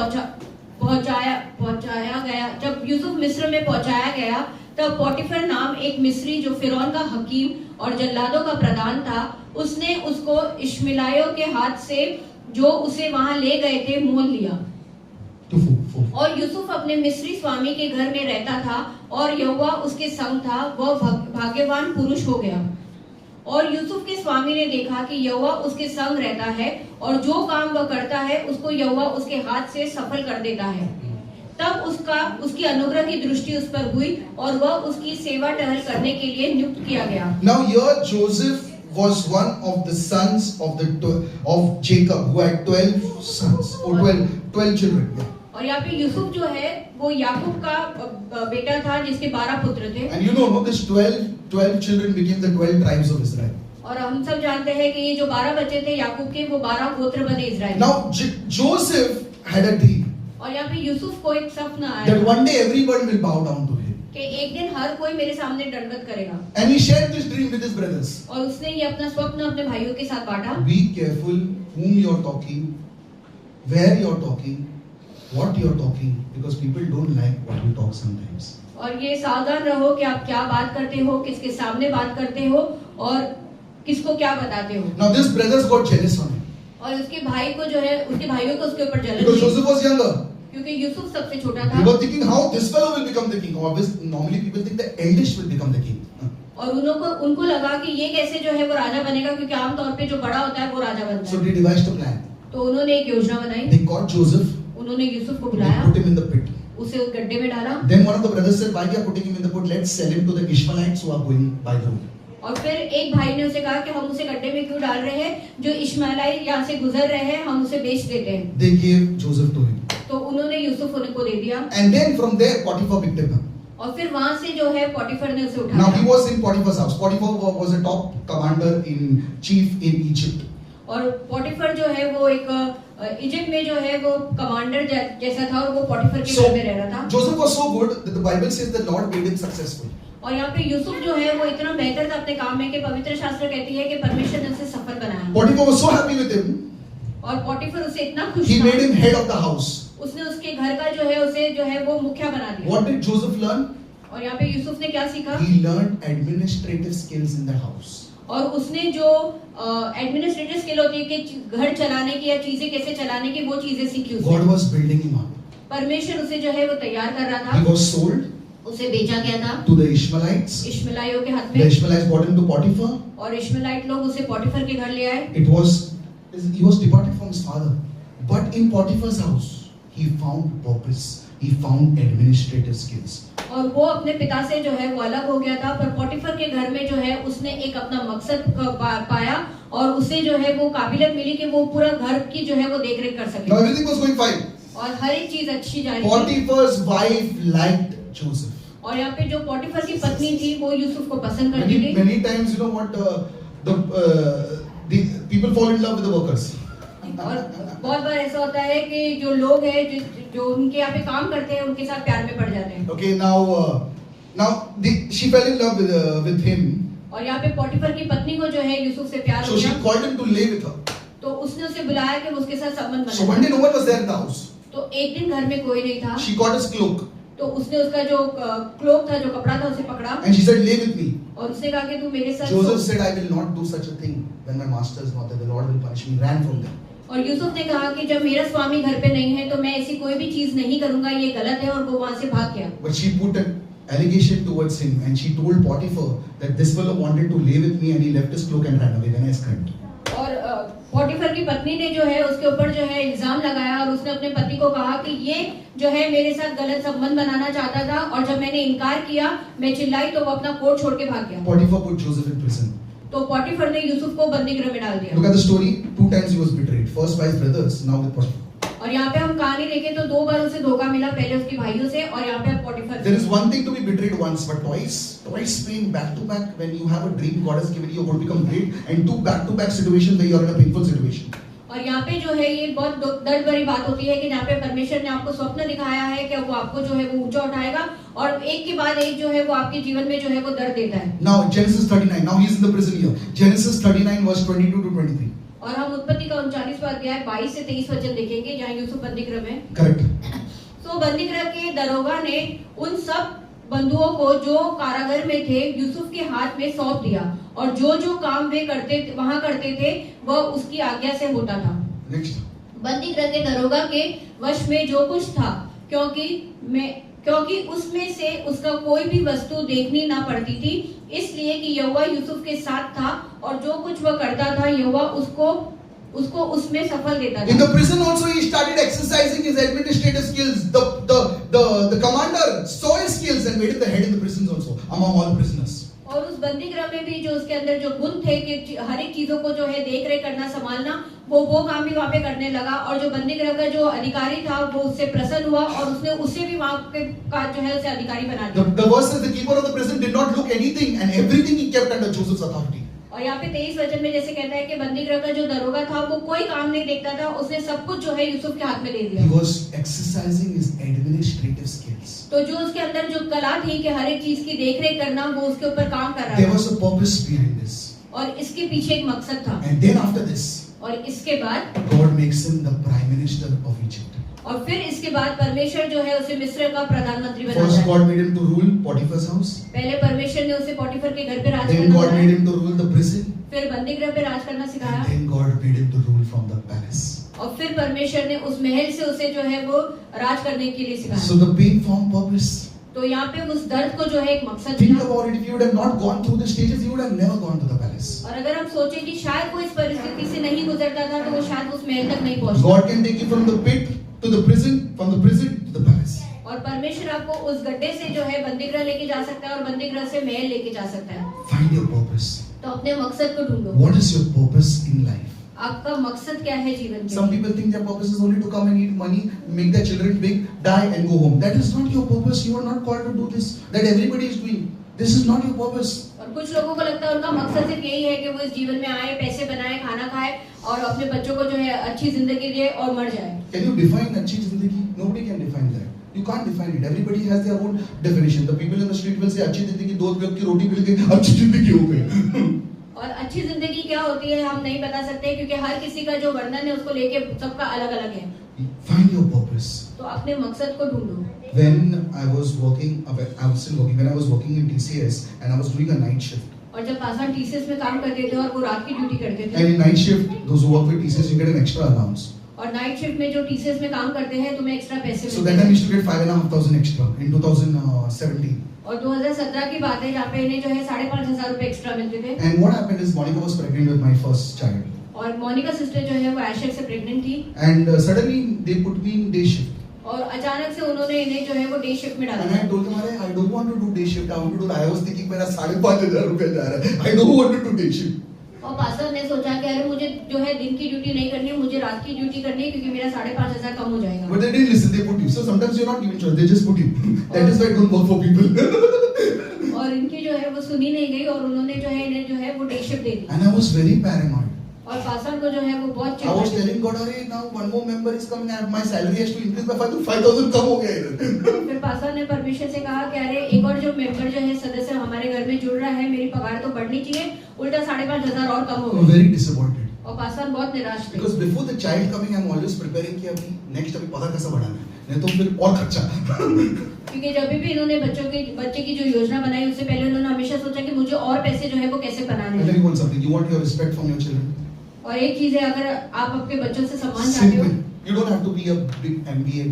पहुंचाया गया तब पोटीफर नाम एक मिस्री जो फिरौन का हकीम और जल्लादों का प्रधान था, उसने उसको इश्माएलियों के हाथ से जो उसे वहां ले गए थे मोल लिया। और यूसुफ अपने मिस्री स्वामी के घर में रहता था और यहोवा उसके संग था, वह भाग्यवान पुरुष हो गया। और यूसुफ के स्वामी ने देखा कि यहोवा उसके संग रहता है और जो काम वह करता है उसको यहोवा उसके हाथ से सफल कर देता है। तब उसकी अनुग्रह की दृष्टि उस पर हुई और वह उसकी सेवा टहल करने के लिए नियुक्त किया गया। Now here Joseph was one of the sons of Jacob who had 12 sons or 12 children. Yeah. और यहाँ पे यूसुफ जो है वो याकूब का बेटा था जिसके 12 पुत्र थे। And you know this 12 children became the 12 tribes of Israel. और हम सब जानते हैं कि ये जो 12 बच्चे थे याकूब के, वो 12 गोत्र बने Israel. Now Joseph had a dream और यहाँ पे यूसुफ को एक सपना आया that one day everyone will bow down to him. कि एक दिन हर कोई मेरे सामने दंडवत करेगा। And he shared this dream with his brothers. और उसने ये अपना स्वप्न अपने भाइयों के साथ बांटा। Be careful whom you're talking, where you're talking, what you're talking, because people don't like what you talk sometimes. और ये सावधान रहो कि आप क्या बात करते हो, किसके सामने बात करते हो और किसको क्या बताते हो। Now these brothers got jealous on him और उसके भाई को जो है, उसके भाइयों को उसके ऊपर जलन because थी, Joseph was younger. क्योंकि यूसुफ सबसे छोटा They था। were thinking how this fellow will become the king. Obviously, normally people think the eldest will become the king. और उनको लगा कि ये कैसे जो है वो राजा बनेगा, क्योंकि आमतौर पे जो बड़ा होता है वो राजा बनता So है। they devised a plan. तो उन्होंने एक योजना बनाई। They caught Joseph, उन्होंने यूसुफ को they बुलाया, put him in the pit. उसे उस गड्ढे में डाला। Then one of the brothers said, "Why are you putting him in the pit? Let's sell him to the Ishmaelites who are going by the road." और फिर एक भाई ने उसे कहा कि हम उसे गड्ढे में क्यों डाल रहे हैं, जो इश्माएली यहाँ से गुजर रहे हैं, हम उसे बेच देते हैं। They gave Joseph to him. तो उन्होंने यूसुफ को दे दिया। And then from there, Potiphar picked him up. और फिर वहां से जो है पोटीफर ने उसे Now he उठाया। was in Potiphar's house. Potiphar was a top commander in chief in Egypt. और पोटीफर जो है वो एक इजिप्ट में जो है वो कमांडर जैसा था और वो पोटीफर के So घर में रह रहा था। Joseph was so good that the Bible says the Lord made him successful. और यहाँ पे यूसुफ जो है वो इतना बेहतर था अपने काम में कि पवित्र शास्त्र कहती है कि परमेश्वर ने उसे सफल बनाया। Potiphar was so happy with him. और पोटीफर उसे इतना खुश He made था, him head of the house. उसने उसके घर का जो है उसे जो है वो मुखिया बना दिया। What did Joseph learn? और यहाँ पे यूसुफ ने क्या सीखा? He learned administrative skills in the house. और उसने जो एडमिनिस्ट्रेटिव स्किल होती है कि घर चलाने की या चीजें कैसे चलाने की, वो चीजें सीखी उसने। God was building him up. परमेश्वर उसे जो है वो तैयार कर रहा He था। was sold उसे बेचा गया था to the Ishmaelites. इश्माएलियों के हाथ The में, Ishmaelites brought him to Potiphar. और इश्माएलाइट लोग उसे पोटीफर के घर ले आए। He was departed from his father. But in Potiphar's house, he found purpose. He found administrative skills. और वो अपने पिता से जो है वो अलग हो गया था, पर पोटीफर के घर में जो है उसने एक अपना मकसद पाया और उसे जो है वो काबिलियत मिली कि वो पूरा घर की जो है वो देखरेख कर Now सके everything was going fine. और हर एक चीज अच्छी जा रही थी। Potiphar's wife liked Joseph. और यहाँ पे जो पोटिफर की पत्नी थी वो यूसुफ को पसंद करती थी। Many times, you know what, the people fall in love with the workers. और बहुत बार ऐसा होता है कि जो लोग हैं जो उनके यहाँ पे काम करते हैं उनके साथ प्यार में पड़ जाते हैं। Okay, she fell in love with him. और यहाँ पे पोटिफर की पत्नी को जो है यूसुफ से प्यार So हो she गया। called him to lay with her. तो उसने उसे बुलाया कि वो उसके साथ संबंध So one day बनाए। no one was there in the house. तो एक दिन घर में कोई नहीं था। She got his cloak तो उसने उसका जो क्लोक था, जो कपड़ा था, उसे पकड़ा and she said, lay with me. और उसने कहा कि तू मेरे साथ Joseph so. said, I will not do such a thing when my master is not there. The Lord will punish me. He ran from there. और यूसुफ ने कहा कि जब मेरा स्वामी घर पे नहीं है तो मैं ऐसी कोई भी चीज नहीं करूंगा, ये गलत है, और वो वहां से भाग गया। But she put an allegation towards him and she told Potiphar that this fellow wanted to lay with me and he left his cloak and ran away when I screamed. और पोटिफर की पत्नी ने जो है उसके ऊपर जो है इल्जाम लगाया और उसने अपने पति को कहा कि ये जो है मेरे साथ गलत संबंध बनाना चाहता था, और जब मैंने इनकार किया, मैं चिल्लाई तो वो अपना कोट छोड़ के भाग गया। Potiphar put Joseph in prison. तो पोटिफर ने यूसुफ को बंदी गृह में डाल दिया। Look at the story. 2 times he was betrayed. First by his brothers, now with Potiphar. और यहाँ पे हम कहानी देखें तो 2 बार उसे धोखा मिला, पहले उसके भाइयों से और यहाँ पे पोटिफर There से। is one thing to be betrayed once, but twice being back to back when you have a dream God has given you, you're going to become great, and 2 back to back situations where you're in a painful situation. और यहाँ पे जो है ये बहुत दर्द भरी बात होती है कि यहाँ पे परमेश्वर ने आपको स्वप्न दिखाया है कि वो आपको जो है वो ऊंचा उठाएगा, और एक के बाद एक जो है वो आपके जीवन में जो है वो दर्द देता है। Now Genesis 39. Now he's in the prison here. Genesis 39 verse 22 to 23. और हम उत्पत्ति का 39वां अध्याय 22 से 23 वचन देखेंगे जहाँ यूसुफ बंदीगृह में। Correct. तो बंदीगृह के दरोगा ने उन सब बंधुओं को जो कारागार में थे यूसुफ के हाथ में सौंप दिया, और जो जो काम वे वहां करते थे वह उसकी आज्ञा से होता था। Next. बंदीगृह के दरोगा के वश में जो कुछ था, क्योंकि उसमें से उसका कोई भी वस्तु देखनी ना पड़ती थी, इसलिए कि यहोवा यूसुफ के साथ था, और जो कुछ वह करता था यहोवा उसको उसमें सफल देता In था। the prison also he started exercising his administrative skills. The commander saw his skills and made him the head in the prisons also among all prisoners. और उस बंदीगृह में भी जो उसके अंदर जो गुण थे कि हर एक चीजों को जो है देख रेख करना, संभालना, वो काम भी वहाँ पे करने लगा, और जो बंदीगृह का जो अधिकारी था वो उससे प्रसन्न हुआ और उसने उसे भी वहाँ पे का जो है उसे अधिकारी बना दिया। The verse says the keeper of the prison did not look anything and everything he kept under Joseph's authority. और यहाँ पे 23 वचन में जैसे कहता है कि बंदीगृह का जो दरोगा था वो कोई काम नहीं देखता था, उसने सब कुछ जो है यूसुफ के हाथ में दे दिया। He was exercising his administrative skills. तो जो उसके अंदर जो कला थी कि हर एक चीज की देखरेख करना, वो उसके ऊपर काम कर There रहा was था, a purpose behind this. और इसके पीछे एक मकसद था। And then after this, और इसके बाद God makes him the prime minister of Egypt. और फिर इसके बाद परमेश्वर जो है उसे मिस्र का प्रधानमंत्री बनाता First है। God made him to rule Potiphar's house. पहले परमेश्वर ने उसे पोटिफर के घर पे राज Then करना God made सिखाया, him to rule the prison. फिर बंदीगृह पे राज करना सिखाया, And then God made him to rule from the palace. और फिर परमेश्वर ने उस महल से उसे जो है वो राज करने के लिए So सिखाया। the pain found purpose. तो यहाँ पे उस दर्द को जो है एक मकसद Think था। about it. If you would have not gone through the stages, you would have never gone to the palace. और अगर हम सोचें कि शायद वो इस परिस्थिति से नहीं गुजरता था तो वो शायद उस महल तक नहीं पहुंचता। God can take you from the pit to the prison, from the prison to the palace. और परमेश्वर आपको उस गड्ढे से जो है बंदीगृह लेके जा सकता है और बंदीगृह से महल लेके जा सकता है। Find your purpose. तो अपने मकसद को ढूंढो। What is your purpose in life? आपका मकसद क्या है जीवन Some में? people think their purpose is only to come and eat money, make their children big, die and go home. That is not your purpose. You are not called to do this. That everybody is doing. This is not your purpose. और कुछ लोगों को लगता है उनका मकसद सिर्फ यही है कि वो इस जीवन में आए, पैसे बनाए, खाना खाए और अपने बच्चों को जो है अच्छी जिंदगी दे और मर जाए। Can you define अच्छी जिंदगी? Nobody can define that. You can't define it. Everybody has their own definition. The people in the street will say अच्छी जिंदगी 2 रुपए की रोटी मिल गई, अच्छी जिंदगी हो गई। और अच्छी जिंदगी क्या होती है हम नहीं बता सकते, क्योंकि हर किसी का जो वर्णन है उसको लेके सबका अलग अलग है। Find your purpose. तो अपने मकसद को ढूंढो। When I was working, I was still working. When I was working in TCS and I was doing a night shift. और जब पासवान टीसीएस में काम करते थे और वो रात की ड्यूटी करते थे, And in night shift, those who work with TCS, you get an extra allowance. और नाइट शिफ्ट में जो टीसीएस में काम करते हैं तुम्हें एक्स्ट्रा पैसे So मिलते that time I हैं। used to get 5,500 extra in 2017. और 2017 की बात है जहाँ पे इन्हें जो है 5,500 रुपए एक्स्ट्रा मिलते थे। And what happened is Monica was pregnant with my first child. और मोनिका सिस्टर जो है वो एशर से प्रेग्नेंट थी, And suddenly they put me in day shift. और अचानक से उन्होंने इन्हें जो है वो डे शिफ्ट में डाला। And I told them, I don't want to do day shift. I want to do. I was thinking मेरा 5,500 रुपए जा रहा है. I don't want to do day shift. और पास्टर ने सोचा कि अरे मुझे जो है दिन की ड्यूटी नहीं करनी है, मुझे रात की ड्यूटी करनी है क्योंकि मेरा 5,500 कम हो जाएगा। But they didn't listen, they put you. So sometimes you're not given choice, they just put you. That is why it don't work for people. और इनकी जो है वो सुनी नहीं गई और उन्होंने जो है इन्हें जो है वो day shift they the. And I was very paranoid. और पास्टर को जो है वो बहुत I was चिंता telling God, अरे now one more member is coming and my salary has to increase by 5,000 कम हो गया इधर. फिर पास्टर ने परमेश्वर से कहा कि अरे एक और जो मेंबर जो है सदस्य हमारे घर में जुड़ रहा है, मेरी पगार तो बढ़नी चाहिए, उल्टा 5,500 और कम हो I was गई। very disappointed. और पास्टर बहुत निराश थे। Because before the child coming, I'm always preparing कि अभी next अभी पता कैसा बढ़ाना है, नहीं तो फिर और खर्चा. क्योंकि जब भी इन्होंने बच्चे की जो योजना बनाई उससे पहले उन्होंने हमेशा सोचा कि मुझे और पैसे जो है वो कैसे बनाने I tell हैं। you one something, you want your respect from your children? और एक चीज है, अगर आप आपके बच्चों से सम्मान चाहते हो, Simple. You don't have to be a big MBA.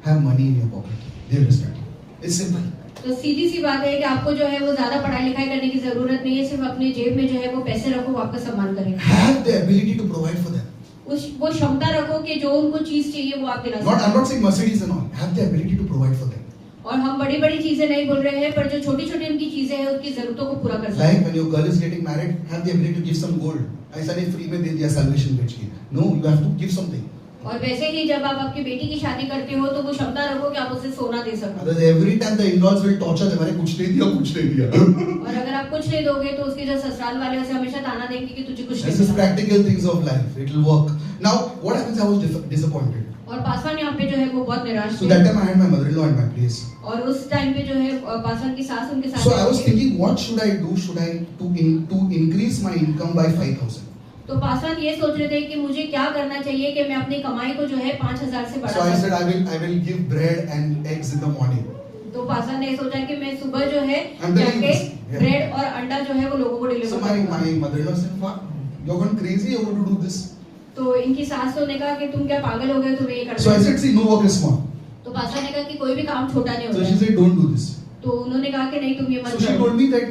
Have money in your pocket. They'll respect you. It's simple. तो सीधी सी बात है कि आपको जो है वो ज्यादा पढ़ाई लिखाई करने की जरूरत नहीं है, सिर्फ अपने जेब में जो है वो पैसे रखो, वो आपका सम्मान करेंगे। Have the ability to provide for them. वो क्षमता रखो कि जो उनको चीज चाहिए वो आप दिला I'm सको। not saying Mercedes and all. Have the ability to provide for them. और हम बड़ी बड़ी चीजें नहीं बोल रहे हैं, पर जो छोटी छोटी उनकी चीजें हैं उसकी जरूरतों को पूरा कर सकते Like हैं। when your girl is getting married, have the ability to give some gold. ऐसा नहीं free में दे दिया salvation बेच के. No, you have to give something. और वैसे ही जब आप आपकी बेटी की शादी करते हो तो वो क्षमता रखो कि आप उसे सोना दे सको। Otherwise, every time the in-laws will torture them. अरे कुछ नहीं दिया, कुछ नहीं दिया. और अगर आप कुछ नहीं दोगे तो उसके जो ससुराल वाले उसे हमेशा ताना देंगे कि तुझे कुछ This नहीं is मिला। practical things of life. It will work. Now, what happens? I was disappointed. और पासवान यहाँ पे जो है वो बहुत निराश So थे। that time I had my mother-in-law at my place. और उस टाइम पे जो है पासवान की सास उनके साथ So I was थी। thinking, what should I do? Should I to increase my income by 5,000? तो पासवान ये सोच रहे थे कि मुझे क्या करना चाहिए कि मैं अपनी कमाई को जो है 5,000 से So बढ़ा I said, सकूं। I will give bread and eggs in the morning. तो पासवान ने सोचा कि मैं सुबह जो है I'm telling जाके this, yeah. ब्रेड और अंडा जो है वो लोगों को So डिलीवर my करूंगा। mother-in-law said, "Wow, you're going crazy. You're going to do this." तो इनकी सास तो ने कहा कि तुम क्या पागल हो गए, तुम्हें ये करना So I है। said, "See, no work is small." तो पासवान ने कहा कि कोई भी काम छोटा नहीं So होता she है। said, "Don't do this." तो उन्होंने कहा कि नहीं तुम ये So मत she करो। told me that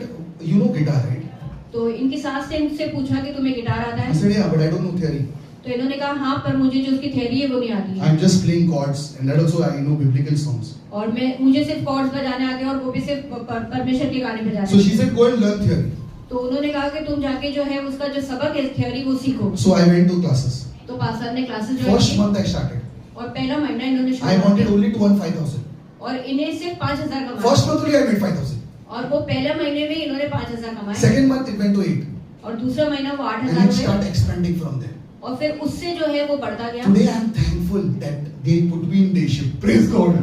you know guitar, right? तो इनकी सास ने मुझसे पूछा कि तुम्हें गिटार आता I है? said, "Yeah, but I don't know theory. तो इन्होंने कहा हाँ, पर मुझे जो उसकी थ्योरी है वो नहीं आती है। I'm just playing chords, and that also I know biblical songs." और मुझे सिर्फ कॉर्ड्स बजाने आते हैं और वो भी सिर्फ परमेश्वर के गाने बजाने। So she said, "Go and learn theory." तो उन्होंने कहा कि तुम जाके जो है उसका जो सबक है थ्योरी वो सीखो। So I went to classes. तो पास्टर ने क्लासेस ज्वाइन First की month I started. और पहला महीना इन्होंने I शुरू wanted किया only to earn 5,000. और इन्हें सिर्फ 5,000 कमाए। First month only I made 5,000. और वो पहले महीने में इन्होंने 5,000 कमाए Second month it went to 8. और दूसरा महीना वो And 8,000 it हुए started expanding from there. और फिर उससे जो है वो बढ़ता गया। Today I am thankful that they put me in day shift. Praise God.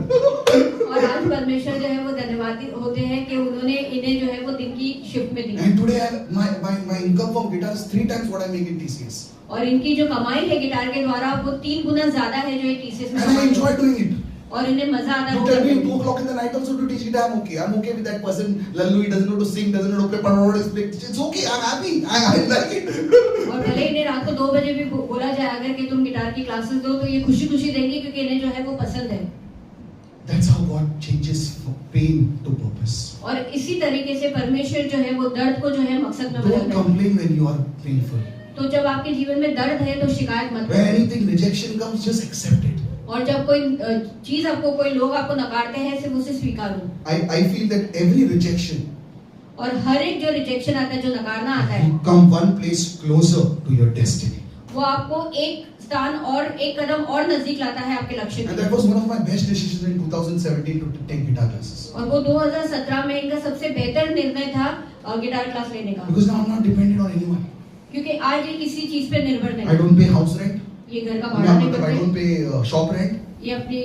और आज परमेश्वर जो है वो धन्यवादी होते हैं कि उन्होंने इन्हें जो है वो दिन की शिफ्ट में दी। And today my income from guitar is 3 times what I make in TCS. और इनकी जो कमाई है गिटार के द्वारा वो 3 गुना ज्यादा है जो ये टीसीएस में And I कमाई enjoy है। doing it. और इन्हें मजा आता है You वो tell me करने 2 में। o'clock in the night also to teach guitar, I'm okay. I'm okay with that person. Lallu, he doesn't know to sing, doesn't know to play, but it's okay. I'm happy. I like it. और भले इन्हें रात को 2 बजे भी बोला जाए अगर कि तुम गिटार की क्लासेस दो तो ये खुशी खुशी देंगे क्योंकि इन्हें जो है वो पसंद है। That's how God changes pain to purpose. और इसी तरीके से परमेश्वर जो है वो दर्द को जो है मकसद में Don't बदलता है। complain when you are painful. तो जब आपके जीवन में दर्द है तो शिकायत मत When करो। anything rejection comes, just accept it. और जब कोई चीज आपको कोई लोग आपको नकारते हैं सिर्फ उसे स्वीकारो। I feel that every rejection और हर एक जो रिजेक्शन आता है जो नकारना आता है you come one place closer to your destiny. वो आपको एक स्थान और एक कदम और नजदीक लाता है आपके लक्ष्य And की। that was one of my best decisions in 2017 to take guitar classes. और वो 2017 में इनका सबसे बेहतर निर्णय था गिटार क्लास लेने का। Because now I'm not dependent on anyone. क्योंकि आज ये किसी चीज पे निर्भर I नहीं। don't pay house rent. ये घर का भाड़ा नहीं I भरते, don't pay shop rent. ये अपनी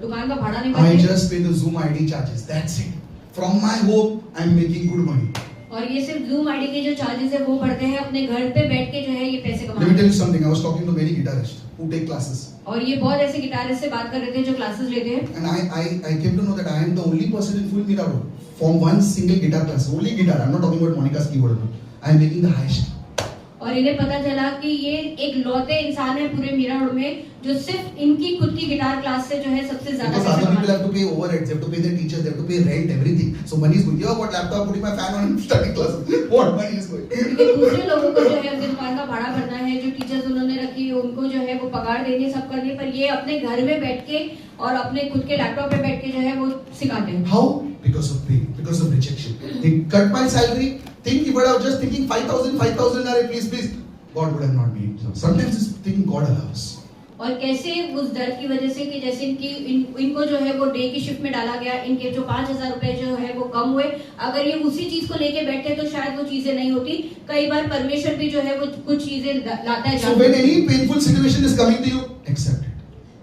दुकान का भाड़ा नहीं I भरते just pay the Zoom ID charges. That's it. From my home, I'm making good money. और ये सिर्फ Zoom आईडी के जो चार्जेस है वो भरते हैं, अपने घर पे बैठ के जो है ये पैसे Let me कमाते tell हैं। you something. I was talking to many guitarists who take classes. और ये बहुत ऐसे गिटारिस्ट से बात कर रहे थे जो क्लासेस लेते हैं। And I came to know that I am the only person in full Mira Road from one single guitar class. Only guitar. I'm not talking about Monica's keyboard. I am making the highest. और इन्हें पता चला कि ये एक लौते इंसान है पूरे मीरा रोड में जो सिर्फ इनकी खुद की गिटार क्लास से जो है सबसे ज्यादा Because पैसा other people कमाते have to pay overheads, they have to pay their teachers, they have to pay rent, everything. So money is going. Yeah, what laptop, putting my fan on and studying classes. What money is going? क्योंकि दूसरे लोगों को जो है अपनी दुकान का भाड़ा भरना है, जो टीचर्स उन्होंने रखी है उनको जो है वो पगार देनी सब करनी, पर ये अपने घर में बैठ के और अपने खुद के लैपटॉप पे बैठ के जो है वो सिखाते हैं। How? Because of pain, because of rejection. They cut my salary think if I was just thinking 5,000, please, God would have not made it. So sometimes it's thinking God allows. और कैसे उस दर्द की वजह से कि जैसे इनको जो है वो डे की शिफ्ट में डाला गया, इनके जो 5,000 रुपए जो है वो कम हुए, अगर ये उसी चीज को लेके बैठते तो शायद वो चीजें नहीं होती। कई बार परमेश्वर भी जो है वो कुछ चीजें लाता है। So when any painful situation is coming to you, accept it.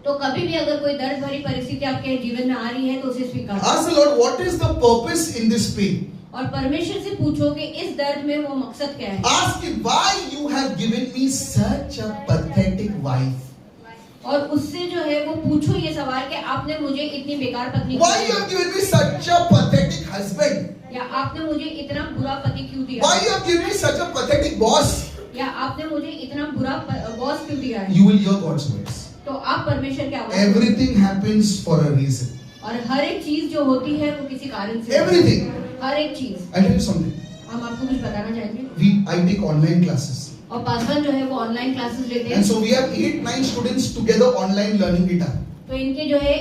तो कभी भी अगर कोई दर्द भरी परिस्थिति आपके जीवन में आ रही है तो उसे स्वीकार करो। Ask the Lord, what is the purpose in this pain? और परमेश्वर से पूछो कि इस दर्द में वो मकसद क्या है। Ask him, why you have given me such a pathetic wife? और उससे जो है वो पूछो ये सवाल कि आपने मुझे इतनी बेकार पत्नी Why you have given me such a pathetic husband? या आपने मुझे इतना बुरा पति क्यों दिया? Why you have given me such a pathetic boss? या आपने मुझे इतना बुरा बॉस क्यों दिया है? You will hear God's words. तो आप परमेश्वर के आवाज। Everything happens for a reason. और हर एक चीज जो होती है वो किसी कारण से। Everything. हर एक चीज। I'll tell you something. हम आपको कुछ बताना चाहेंगे। I take online classes. और पासवान जो है वो ऑनलाइन क्लासेस लेते हैं। And so we have 8-9 students together online learning guitar. तो इनके जो है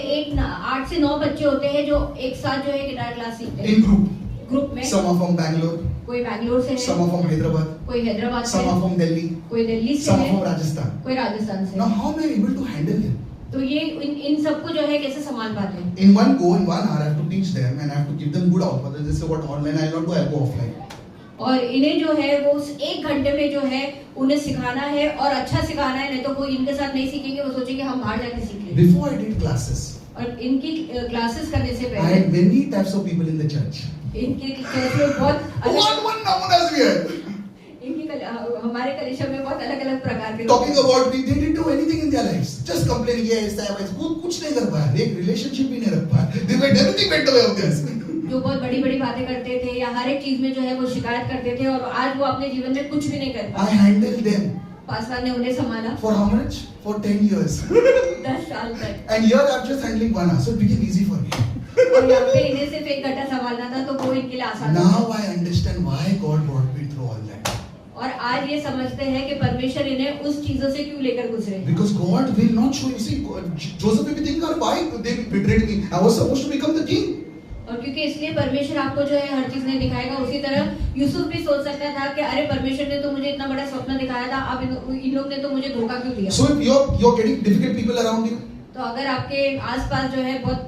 8 से 9 बच्चे होते हैं जो एक साथ जो है गिटार क्लास सीखते हैं। In group. ग्रुप में। Some are from Bangalore. कोई बैंगलोर से है। Some are from Hyderabad. कोई हैदराबाद से Some है। are from Delhi. कोई दिल्ली से Some are है। from Rajasthan. कोई राजस्थान से। Now how am I able to handle them? तो ये इन सबको जो है कैसे संभाल पाते हैं? In one go, in 1 hour, I have to teach them and I have to give them good output. They say, what online? I will not go, I will go offline. और इन्हें जो है वो उस 1 घंटे में जो है उन्हें सिखाना है और अच्छा सिखाना है, नहीं तो कोई इनके साथ नहीं सीखेंगे, वो सोचेंगे हम बाहर जाके सीख लेंगे। Before I did classes, और इनकी क्लासेस करने से I पहले had many types of people in the church. इनके चर्च में बहुत One namunas we had. हमारे कलीसिया में बहुत अलग अलग प्रकार के Talking about me, they didn't do anything in their lives. Just complaining, yes, I was. कुछ नहीं कर पाया, एक relationship भी नहीं रख पाया. They made everything went away of theirs. जो बहुत बड़ी बड़ी बातें करते थे या हर एक चीज में जो है वो शिकायत करते थे और आज वो अपने जीवन में कुछ भी नहीं कर I पाए। handled them. पासवान ने उन्हें संभाला। For how much? For 10 years. 10 साल तक। And here I'm just handling 1 hour, so it became easy for me. और यहाँ पे इन्हें सिर्फ 1 घंटा संभालना था तो वो इनके लिए आसान था। Now I understand why God brought me through all that. और आज ये समझते हैं कि परमेश्वर इन्हें उस चीजों से क्यों लेकर गुजरे। Because God will not show you. See, Joseph will be thinking, why they betrayed me? I was supposed to become the king. और क्योंकि इसलिए परमेश्वर आपको जो है हर चीज नहीं दिखाएगा, उसी तरह यूसुफ भी सोच सकता था कि अरे परमेश्वर ने तो मुझे इतना बड़ा स्वप्न दिखाया था, अब इन लोग ने तो मुझे धोखा क्यों दिया। So if you're getting difficult people around you, तो अगर आपके आसपास जो है बहुत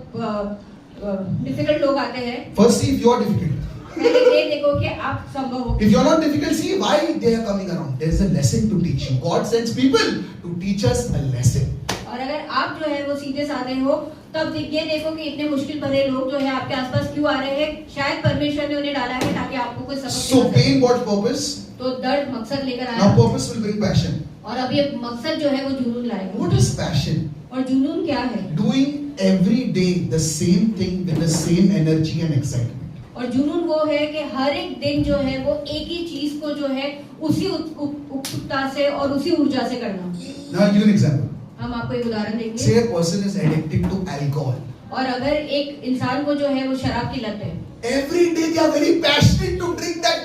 डिफिकल्ट लोग आते हैं, first see if you're difficult. पहले ये देखो कि आप संभव हो। If you're not difficult, see why they are coming around. There's a lesson to teach you. God sends people to teach us a lesson. और अगर आप जो है वो सीधे साधे हो तब ये देखो कि इतने मुश्किल भरे लोग जो है आपके आसपास क्यों आ रहे हैं, शायद परमेश्वर ने उन्हें डाला है ताकि आपको कोई सबक So pain brought purpose. तो दर्द मकसद लेकर Now आया purpose will bring passion. और अब ये मकसद जो है वो जुनून लाएगा। What is passion? और जुनून क्या है? Doing every day the same thing with the same energy and excitement. और जुनून वो है कि हर एक दिन जो है वो एक ही चीज को जो है उसी उत्सुकता से और उसी ऊर्जा से करना। Now I'll give you an example. हम आपको एक उदाहरण देंगे। Say a person is addicted to alcohol. और अगर एक इंसान को जो है वो शराब की लत है, Every day they are very passionate to drink that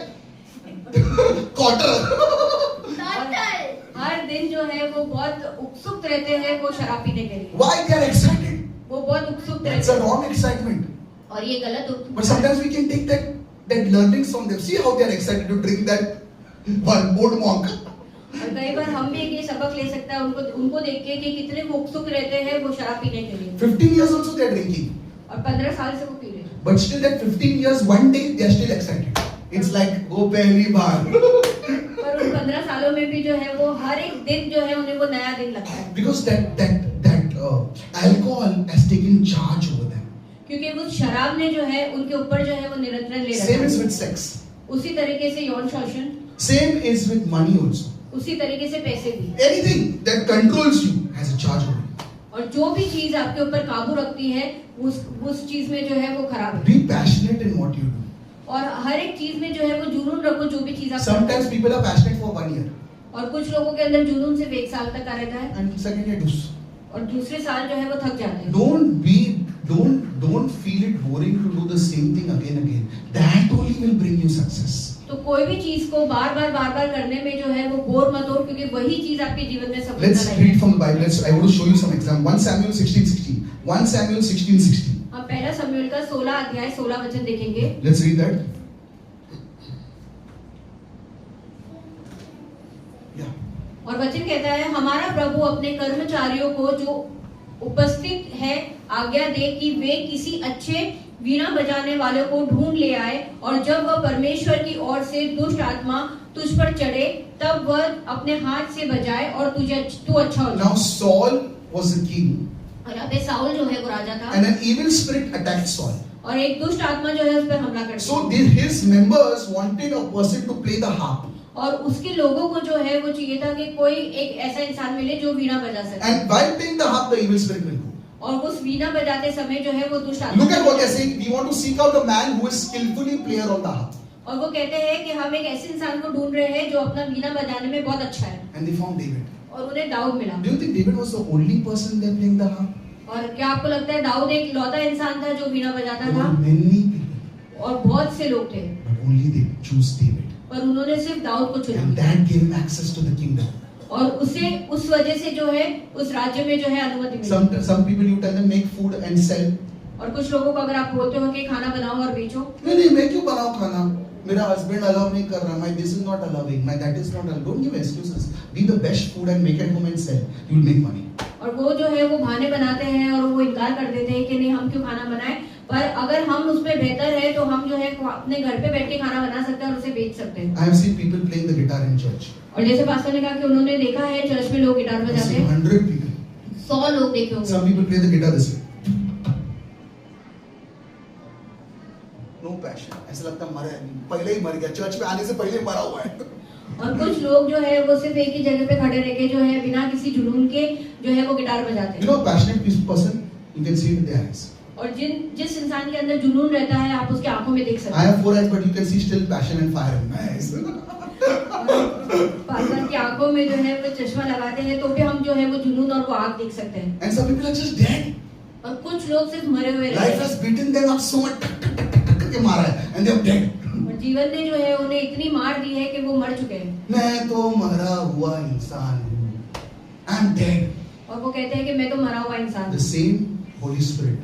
quarter. हर दिन जो है वो बहुत उत्सुक रहते हैं वो शराब पीने के लिए। Why they are excited? वो बहुत उत्सुक That's रहते a हैं wrong excitement. और ये गलत But उत्सुकता है। sometimes we can take that learnings from them. See how they are excited to drink that one old monk. और कई बार हम भी ये सबक ले सकते हैं उनको देख के कि कितने वो उत्सुक रहते हैं वो शराब पीने के लिए। 15 years also they are drinking. और 15 साल से वो पी रहे हैं। But still that 15 years, one day they are still excited. It's like go pehli baar. पर उन 15 सालों में भी जो है वो हर एक दिन जो है उन्हें वो नया दिन लगता है। Because that alcohol has taken charge over them. क्योंकि वो शराब ने जो है उनके ऊपर जो है वो नियंत्रण ले Same is रखा है। with sex. उसी तरीके से यौन शोषण, Same is with money also. उसी तरीके से पैसे भी। Anything that controls you has a charge over you. और जो भी चीज आपके ऊपर काबू रखती है उस चीज में जो है वो खराब है। Be passionate in what you do. और हर एक चीज में जो है वो जुनून रखो, जो भी चीज आप Sometimes people are passionate for 1 year. और कुछ लोगों के अंदर जुनून सिर्फ 1 साल तक का रहता है And second year do. और दूसरे साल जो है वो थक जाते हैं। Don't feel it boring to do the same thing again. That only will bring you success. तो कोई भी चीज को बार बार करने में जो है वो बोर मत हो, क्योंकि वही चीज आपके जीवन में सफलता Let's लाएगी। read from the Bible. I want to show you some example. 1 Samuel 16:16. 1 Samuel 16:16. हम पहला शमूएल का 16 अध्याय 16 वचन देखेंगे। Let's read that. और वचन कहता है हमारा प्रभु अपने कर्मचारियों को जो उपस्थित है आज्ञा दे कि वे किसी अच्छे वीणा बजाने वाले को ढूंढ ले आए और जब वह परमेश्वर की ओर से दुष्ट आत्मा तुझ पर चढ़े तब वह अपने हाथ से बजाए और तू अच्छा हो Now जाए। Saul was the king, और यहाँ पे साउल जो है वो राजा था and an evil spirit attacked Saul. और एक दुष्ट आत्मा जो है उस पर हमला कर So दिया। his members wanted a person to play the harp. और उसके लोगों को जो है वो चाहिए था कि कोई एक ऐसा इंसान मिले जो वीणा बजा सके। And while playing the harp, the evil spirit will go. और उस वीणा बजाते समय जो है वो दुष्ट आत्मा Look at what they're saying. We want to seek out a man who is skillfully player on the harp. और वो कहते हैं कि हम एक ऐसे इंसान को ढूंढ रहे हैं जो अपना वीणा बजाने में बहुत अच्छा है And they found David. और उन्हें दाऊद मिला। Do you think David was the only person there playing the harp? और क्या आपको लगता है दाऊद एक लौता इंसान था जो वीणा बजाता There था? were many people, और बहुत से लोग थे but only they choose David. पर उन्होंने सिर्फ दाऊद को And चुना that gave him access to the kingdom. और उसे उस वजह से जो है उस राज्य में जो है अनुमति मिली। Some people you tell them make food and sell. और कुछ लोगों को अगर आप बोलते हो कि खाना बनाओ और बेचो, नहीं मैं क्यों बनाऊं खाना? मेरा husband allow नहीं कर रहा. My this is not allowing. My that is not allowing. Don't give excuses. Be the best food and make at home and sell. You'll make money. और वो जो है वो बहाने बनाते हैं और वो इनकार कर देते हैं कि नहीं हम क्यों खाना बनाएं, पर अगर हम उसमें बेहतर है तो हम जो है अपने घर पे बैठ के खाना बना सकते हैं और उसे बेच सकते हैं। I have seen people playing the guitar in church. और जैसे पास्टर ने कहा कि उन्होंने देखा है चर्च में लोग गिटार I've बजाते seen हैं, 100 people. 100 लोग देखे होंगे। Some people play the guitar this way. No passion. ऐसा लगता है मरा है, पहले ही मर गया, चर्च में आने से पहले ही मरा हुआ है। और कुछ लोग जो है वो सिर्फ एक ही जगह पे खड़े रह के जो है बिना किसी जुनून के जो है वो गिटार बजाते You हैं। know, a passionate person, you can see it in their eyes. और जिस इंसान के अंदर जुनून रहता है आप उसके आंखों में देख सकते I हैं। have 4 eyes, but you can see still passion and fire in my eyes. Pastor की आंखों में जो है वो चश्मा लगाते हैं तो भी हम जो है वो जुनून और वो आग देख सकते हैं। And some people are just dead. और कुछ लोग सिर्फ मरे हुए रहते Life हैं has beaten them up so much, करके मारा है, and they are dead. और जीवन ने जो है उन्हें इतनी मार दी है कि वो मर चुके हैं। मैं तो मरा हुआ इंसान हूँ. I'm dead. और वो कहते हैं कि मैं तो मरा हुआ इंसान The हूँ। same Holy Spirit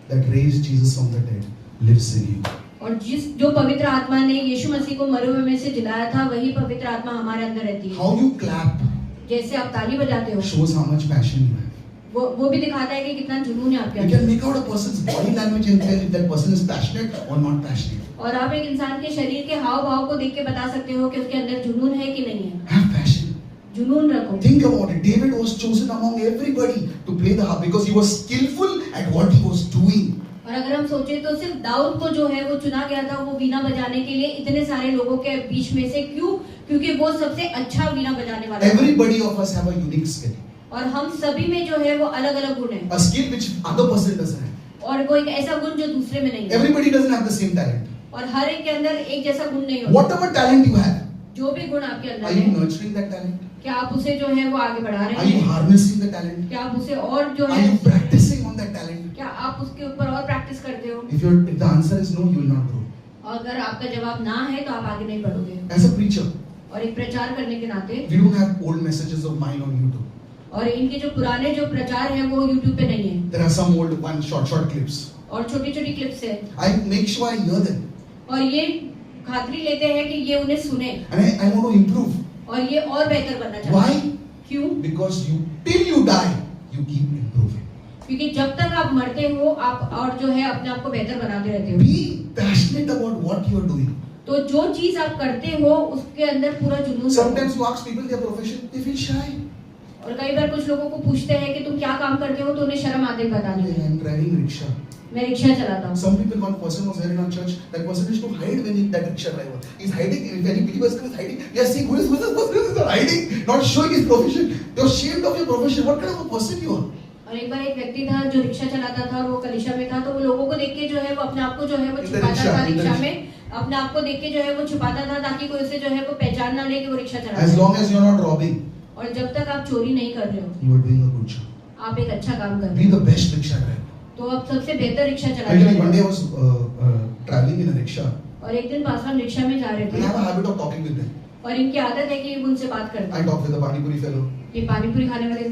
that raised Jesus from the dead lives in you. और जो पवित्र आत्मा ने यीशु मसीह को मरे हुए में से जिलाया था वही पवित्र आत्मा हमारे अंदर रहती है। How you clap जैसे आप ताली बजाते हो shows how much passion you have. वो भी दिखाता है कि कितना जुनून है आपके You can अंदर। make out a person's body language and tell if that person is passionate or not passionate. और आप एक इंसान के शरीर के हाव भाव को देख के बता सकते हो कि उसके अंदर जुनून है कि नहीं है। Have passion. जुनून रखो। Think about it. David was chosen among everybody to play the harp because he was skillful at what he was doing. और अगर हम सोचे तो सिर्फ दाऊद को जो है वो चुना गया था वो वीणा बजाने के लिए इतने सारे लोगों के बीच में से। क्यों? क्योंकि वो सबसे अच्छा वीणा बजाने वाला था। Everybody of us have a unique skill. और हम सभी में जो है वो अलग अलग गुण है A skill which other person doesn't have. और वो एक ऐसा गुण जो दूसरे में नहीं है। Everybody doesn't have the same talent. और हर एक के अंदर एक जैसा गुण नहीं होता। Whatever talent you have, जो भी गुण आपके are अंदर you है nurturing that talent? क्या आप उसे जो है वो आगे बढ़ा Are रहे you हैं? harnessing the talent? क्या आप उसे और जो Are है you practicing on that talent? क्या आप उसके ऊपर और प्रैक्टिस करते हो? If the answer is no, you will not grow. और अगर आपका जवाब ना है तो आप आगे नहीं बढ़ोगे। As a preacher, और एक प्रचार करने के नाते we don't have old messages of mine on YouTube. और इनके जो पुराने जो प्रचार है वो YouTube पे नहीं है There are some old short clips. और छोटी छोटी क्लिप्स है I make sure I hear them. और ये खातरी लेते हैं कि ये उन्हें सुने And I want to improve. और ये और बेहतर बनना चाहते Why? हैं। क्यों? Because till you die, you keep improving. क्योंकि जब तक आप मरते हो आप और जो है अपने आप को बेहतर बनाते रहते हो। Be passionate about what you are doing. तो जो चीज आप करते हो उसके अंदर पूरा जुनून रखो। Sometimes you ask people their profession, they feel shy. और कई बार कुछ लोगों को पूछते हैं कि तुम क्या काम करते हो तो उन्हें शर्म आती है बताने में। I'm driving rickshaw. मैं रिक्शा चलाता हूँ। Some people, one person was there in our church. That person used to hide when that rickshaw driver. He's hiding. If any believers come, he's hiding. We are saying, who is this person? He's hiding, not showing his profession. You're ashamed of your profession. What kind of a person you are? और एक बार एक व्यक्ति था जो रिक्शा चलाता था और वो कलीसिया में था तो वो लोगों को देख के जो है वो अपने आप को जो है वो छुपाता था रिक्शा में। अपने आप को देख के जो है वो छुपाता था ताकि कोई उसे जो है वो पहचान ना ले कि वो रिक्शा चला रहा As है। long as you're not robbing, और जब तक आप चोरी नहीं कर रहे हो you are doing a good job. आप एक अच्छा काम कर रहे Be हो the best rickshaw driver. तो आप सबसे बेहतर रिक्शा Actually, चलाते one day I हैं। was traveling in a rickshaw. और एक दिन पासवान रिक्शा में जा रहे And I have थे a habit of talking with them. और इनकी आदत है कि उनसे बात करते I हैं। talk with the Pani Puri fellow. ये पानीपुरी खाने वाले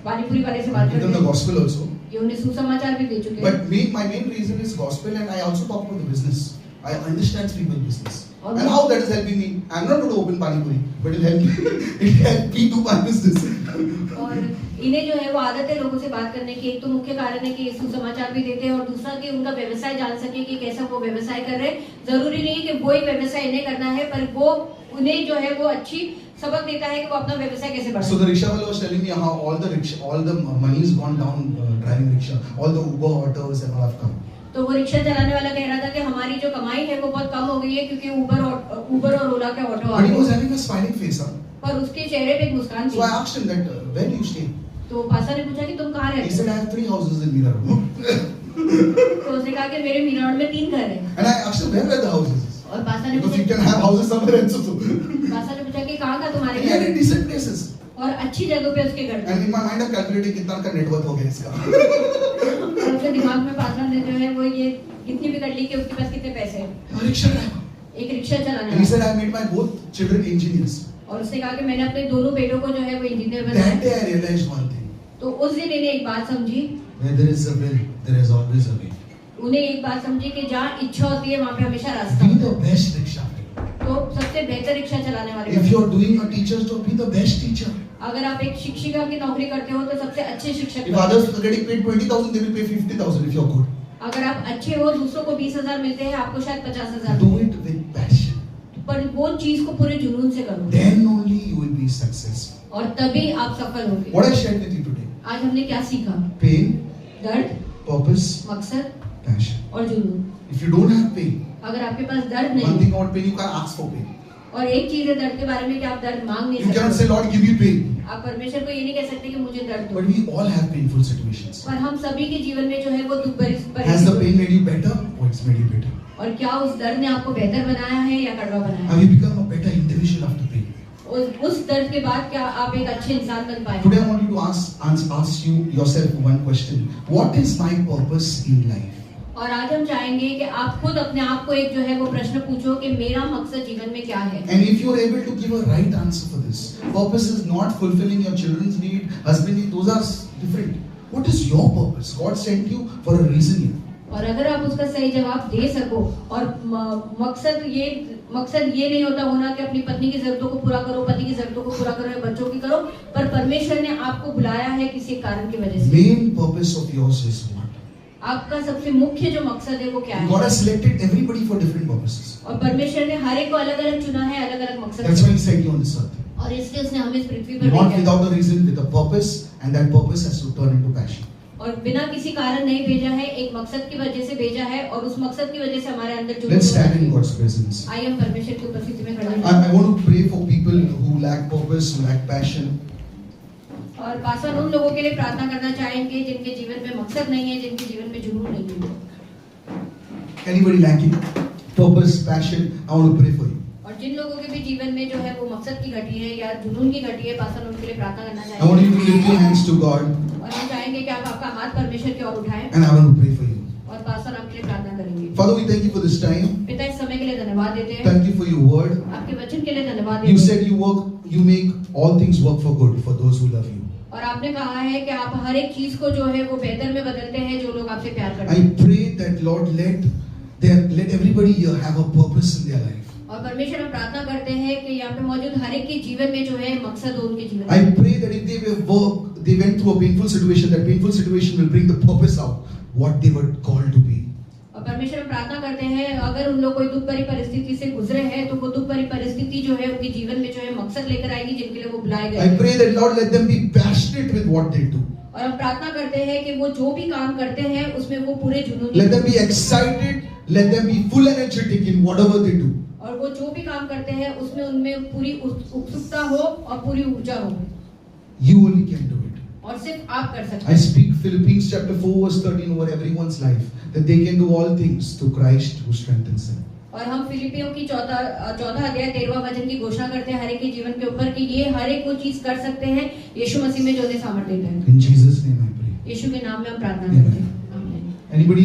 पानीपुरी वाले से I बात give them करते the हैं। gospel also. ये उन्हें सुसमाचार भी दे चुके हैं। But my main reason is gospel, and I also talk about the business. I understand people business. And how that is helping me? I'm not going to open Pani Puri, but it'll help me. It'll help me do my business. और इन्हें जो है वो आदत है लोगों से बात करने की। एक तो मुख्य कारण है कि ये सुसमाचार भी देते हैं और दूसरा कि उनका व्यवसाय जान सके कि कैसा वो व्यवसाय कर रहे हैं। जरूरी नहीं है कि वो ही व्यवसाय इन्हें करना है, पर वो उन्हें जो है वो अच्छी सबक देता है कि वो अपना व्यवसाय कैसे बढ़ाएं। So the rickshaw fellow was telling me how all the money is gone down driving rickshaw. All the Uber autos and all have come. तो वो रिक्शा चलाने वाला कह रहा था कि हमारी जो कमाई है वो बहुत कम हो गई है क्योंकि उबर और ओला के ऑटो आ But he was गए। having a smiling face. पर उसके चेहरे पे एक मुस्कान थी। So I asked him that, where do you stay? तो पासा ने पूछा कि तुम कहाँ He रहते said, हो? I have 3 houses in Mira Road. तो उसने कहा कि मेरे मीरा रोड में 3 घर हैं। And I asked him, where were the houses? और पासा ने Because you पूछा can have houses somewhere else also. पासा ने पूछा कि कहाँ का तुम्हारे And he had घर? in decent places. और अच्छी जगह पे उसके घर थे। And in my mind I calculated कितना का नेटवर्क हो गया इसका. और उसके दिमाग में पासा ने जो है वो ये कितनी भी कर ली कि उसके पास कितने पैसे हैं। A rickshaw driver. एक रिक्शा चलाने And he वाला। said, I made my both children engineers. और उसने कहा कि मैंने अपने दोनों बेटों को जो है वो इंजीनियर That बनाया। day I realized one thing. तो उस दिन इन्हें एक बात समझी। Where there is a will, there is always a way. उन्हें एक बात समझी कि जहाँ इच्छा होती है वहाँ पे हमेशा रास्ता Be होता the best rickshaw. है। तो सबसे बेहतर रिक्शा चलाने वाले If बनो। you are doing a teacher's job, be the best teacher. अगर आप एक शिक्षिका की नौकरी करते हो तो सबसे अच्छे शिक्षक If बनो। others are getting paid 20,000, they will pay 50,000 if you are good. अगर आप अच्छे हो दूसरों को 20,000 मिलते हैं, आपको शायद 50,000 Do मिलते it with passion. हैं। पर वो चीज को पूरे जुनून से करो Then only you will be successful. और तभी आप सफल होंगे। What I shared with you today. आज हमने क्या सीखा? Pain, दर्द, purpose, मकसद passion. और जुनून। If you don't have pain, अगर आपके पास दर्द one नहीं thing about pain, you can't ask for pain. और एक चीज है दर्द के बारे में कि आप दर्द मांग नहीं You cannot say, सकते। Lord, give me pain. आप परमेश्वर को ये नहीं कह सकते कि मुझे दर्द दो। But we all have painful situations. पर हम सभी के जीवन में जो है वो दुख भरी Has the परिस्थिति। pain made you better or it's made you bitter? और क्या उस दर्द ने आपको बेहतर बनाया है या कड़वा बनाया है? Have you become a better individual after pain? उस दर्द के बाद क्या आप एक अच्छे इंसान बन पाए? Today I want you to ask you yourself one question. What is my purpose in life? और आज हम चाहेंगे कि आप खुद अपने आप को एक जो है वो प्रश्न पूछो कि मेरा मकसद जीवन में क्या है। And if you are able to give a right answer for this, purpose is not fulfilling your children's need, husband need, those are different. What is your purpose? God sent you for a reason here. और अगर आप उसका सही जवाब दे सको और मकसद ये नहीं होता होना कि अपनी पत्नी की जरूरतों को पूरा करो, पति की जरूरतों को पूरा करो या बच्चों की करो, पर परमेश्वर ने आपको बुलाया है किसी कारण की वजह से। Main purpose of yours is what? आपका सबसे मुख्य जो मकसद है वो क्या है? God has selected everybody for different purposes. और परमेश्वर ने हर एक को अलग अलग चुना है, अलग अलग मकसद That's से। why He sent you on this earth. और इसलिए उसने हमें इस पृथ्वी पर Not भेजा है। without a reason, with a purpose, and that purpose has to turn into passion. और बिना किसी कारण नहीं भेजा है, एक मकसद की वजह से भेजा है और उस मकसद की वजह से हमारे अंदर जुनून Let's stand होना in God's presence. चाहिए। आइए हम परमेश्वर की उपस्थिति में खड़े I हैं। want to pray for people who lack purpose, who lack passion. और पासवान उन लोगों के लिए प्रार्थना करना चाहेंगे जिनके जीवन में मकसद नहीं है, जिनके जीवन में जुनून नहीं है। Anybody lacking purpose, passion? I want to pray for you. और जिन लोगों के भी जीवन में जो है वो मकसद की घटी है या जुनून की घटी है, पासवान उनके लिए प्रार्थना करना I want चाहेंगे। you to lift your hands to God, और हम चाहेंगे कि आप आपका हाथ परमेश्वर की ओर उठाएं and I want to pray for you. और पासवान आपके लिए प्रार्थना करेंगे। Father, we thank you for this time. पिता इस समय के लिए धन्यवाद देते हैं, Thank you for your word. आपके वचन के लिए धन्यवाद You देते हैं। said you make all things work for good for those who love you. और आपने कहा है कि आप हर एक चीज को जो है वो बेहतर में बदलते हैं जो लोग आपसे प्यार करते I हैं। pray that Lord, let everybody here have a purpose in their life. और परमेश्वर हम प्रार्थना करते हैं कि यहाँ पे मौजूद हर एक के जीवन में जो है मकसद हो उनके जीवन I में। pray that if they went through a painful situation, that painful situation will bring the purpose out, what they were called to be. और परमेश्वर हम प्रार्थना करते हैं अगर उन लोग कोई दुख भरी परिस्थिति से गुजरे हैं तो वो दुख भरी परिस्थिति जो है उनके जीवन में जो है मकसद लेकर आएगी जिनके लिए वो बुलाए गए I हैं। pray that Lord, let them be passionate with what they do. और हम प्रार्थना करते हैं कि वो जो भी काम करते हैं उसमें वो पूरे जुनूनी Let them be excited. Let them be full energetic in whatever they do. और वो जो भी काम करते हैं उसमें उनमें पूरी उत्सुकता हो और पूरी ऊर्जा हो You only can do it. और सिर्फ आप कर सकते I हैं। speak Philippians chapter 4 verse 13 over everyone's life, that they can do all things through Christ who strengthens them. और हम फिलिपियों की 14 अध्याय 13वां वचन की घोषणा करते हैं हर एक के जीवन के ऊपर कि ये हर एक वो चीज कर सकते हैं यीशु मसीह में जो उन्हें सामर्थ्य देता है। In Jesus' name I pray. यीशु के नाम में हम प्रार्थना करते हैं। आमीन। Anybody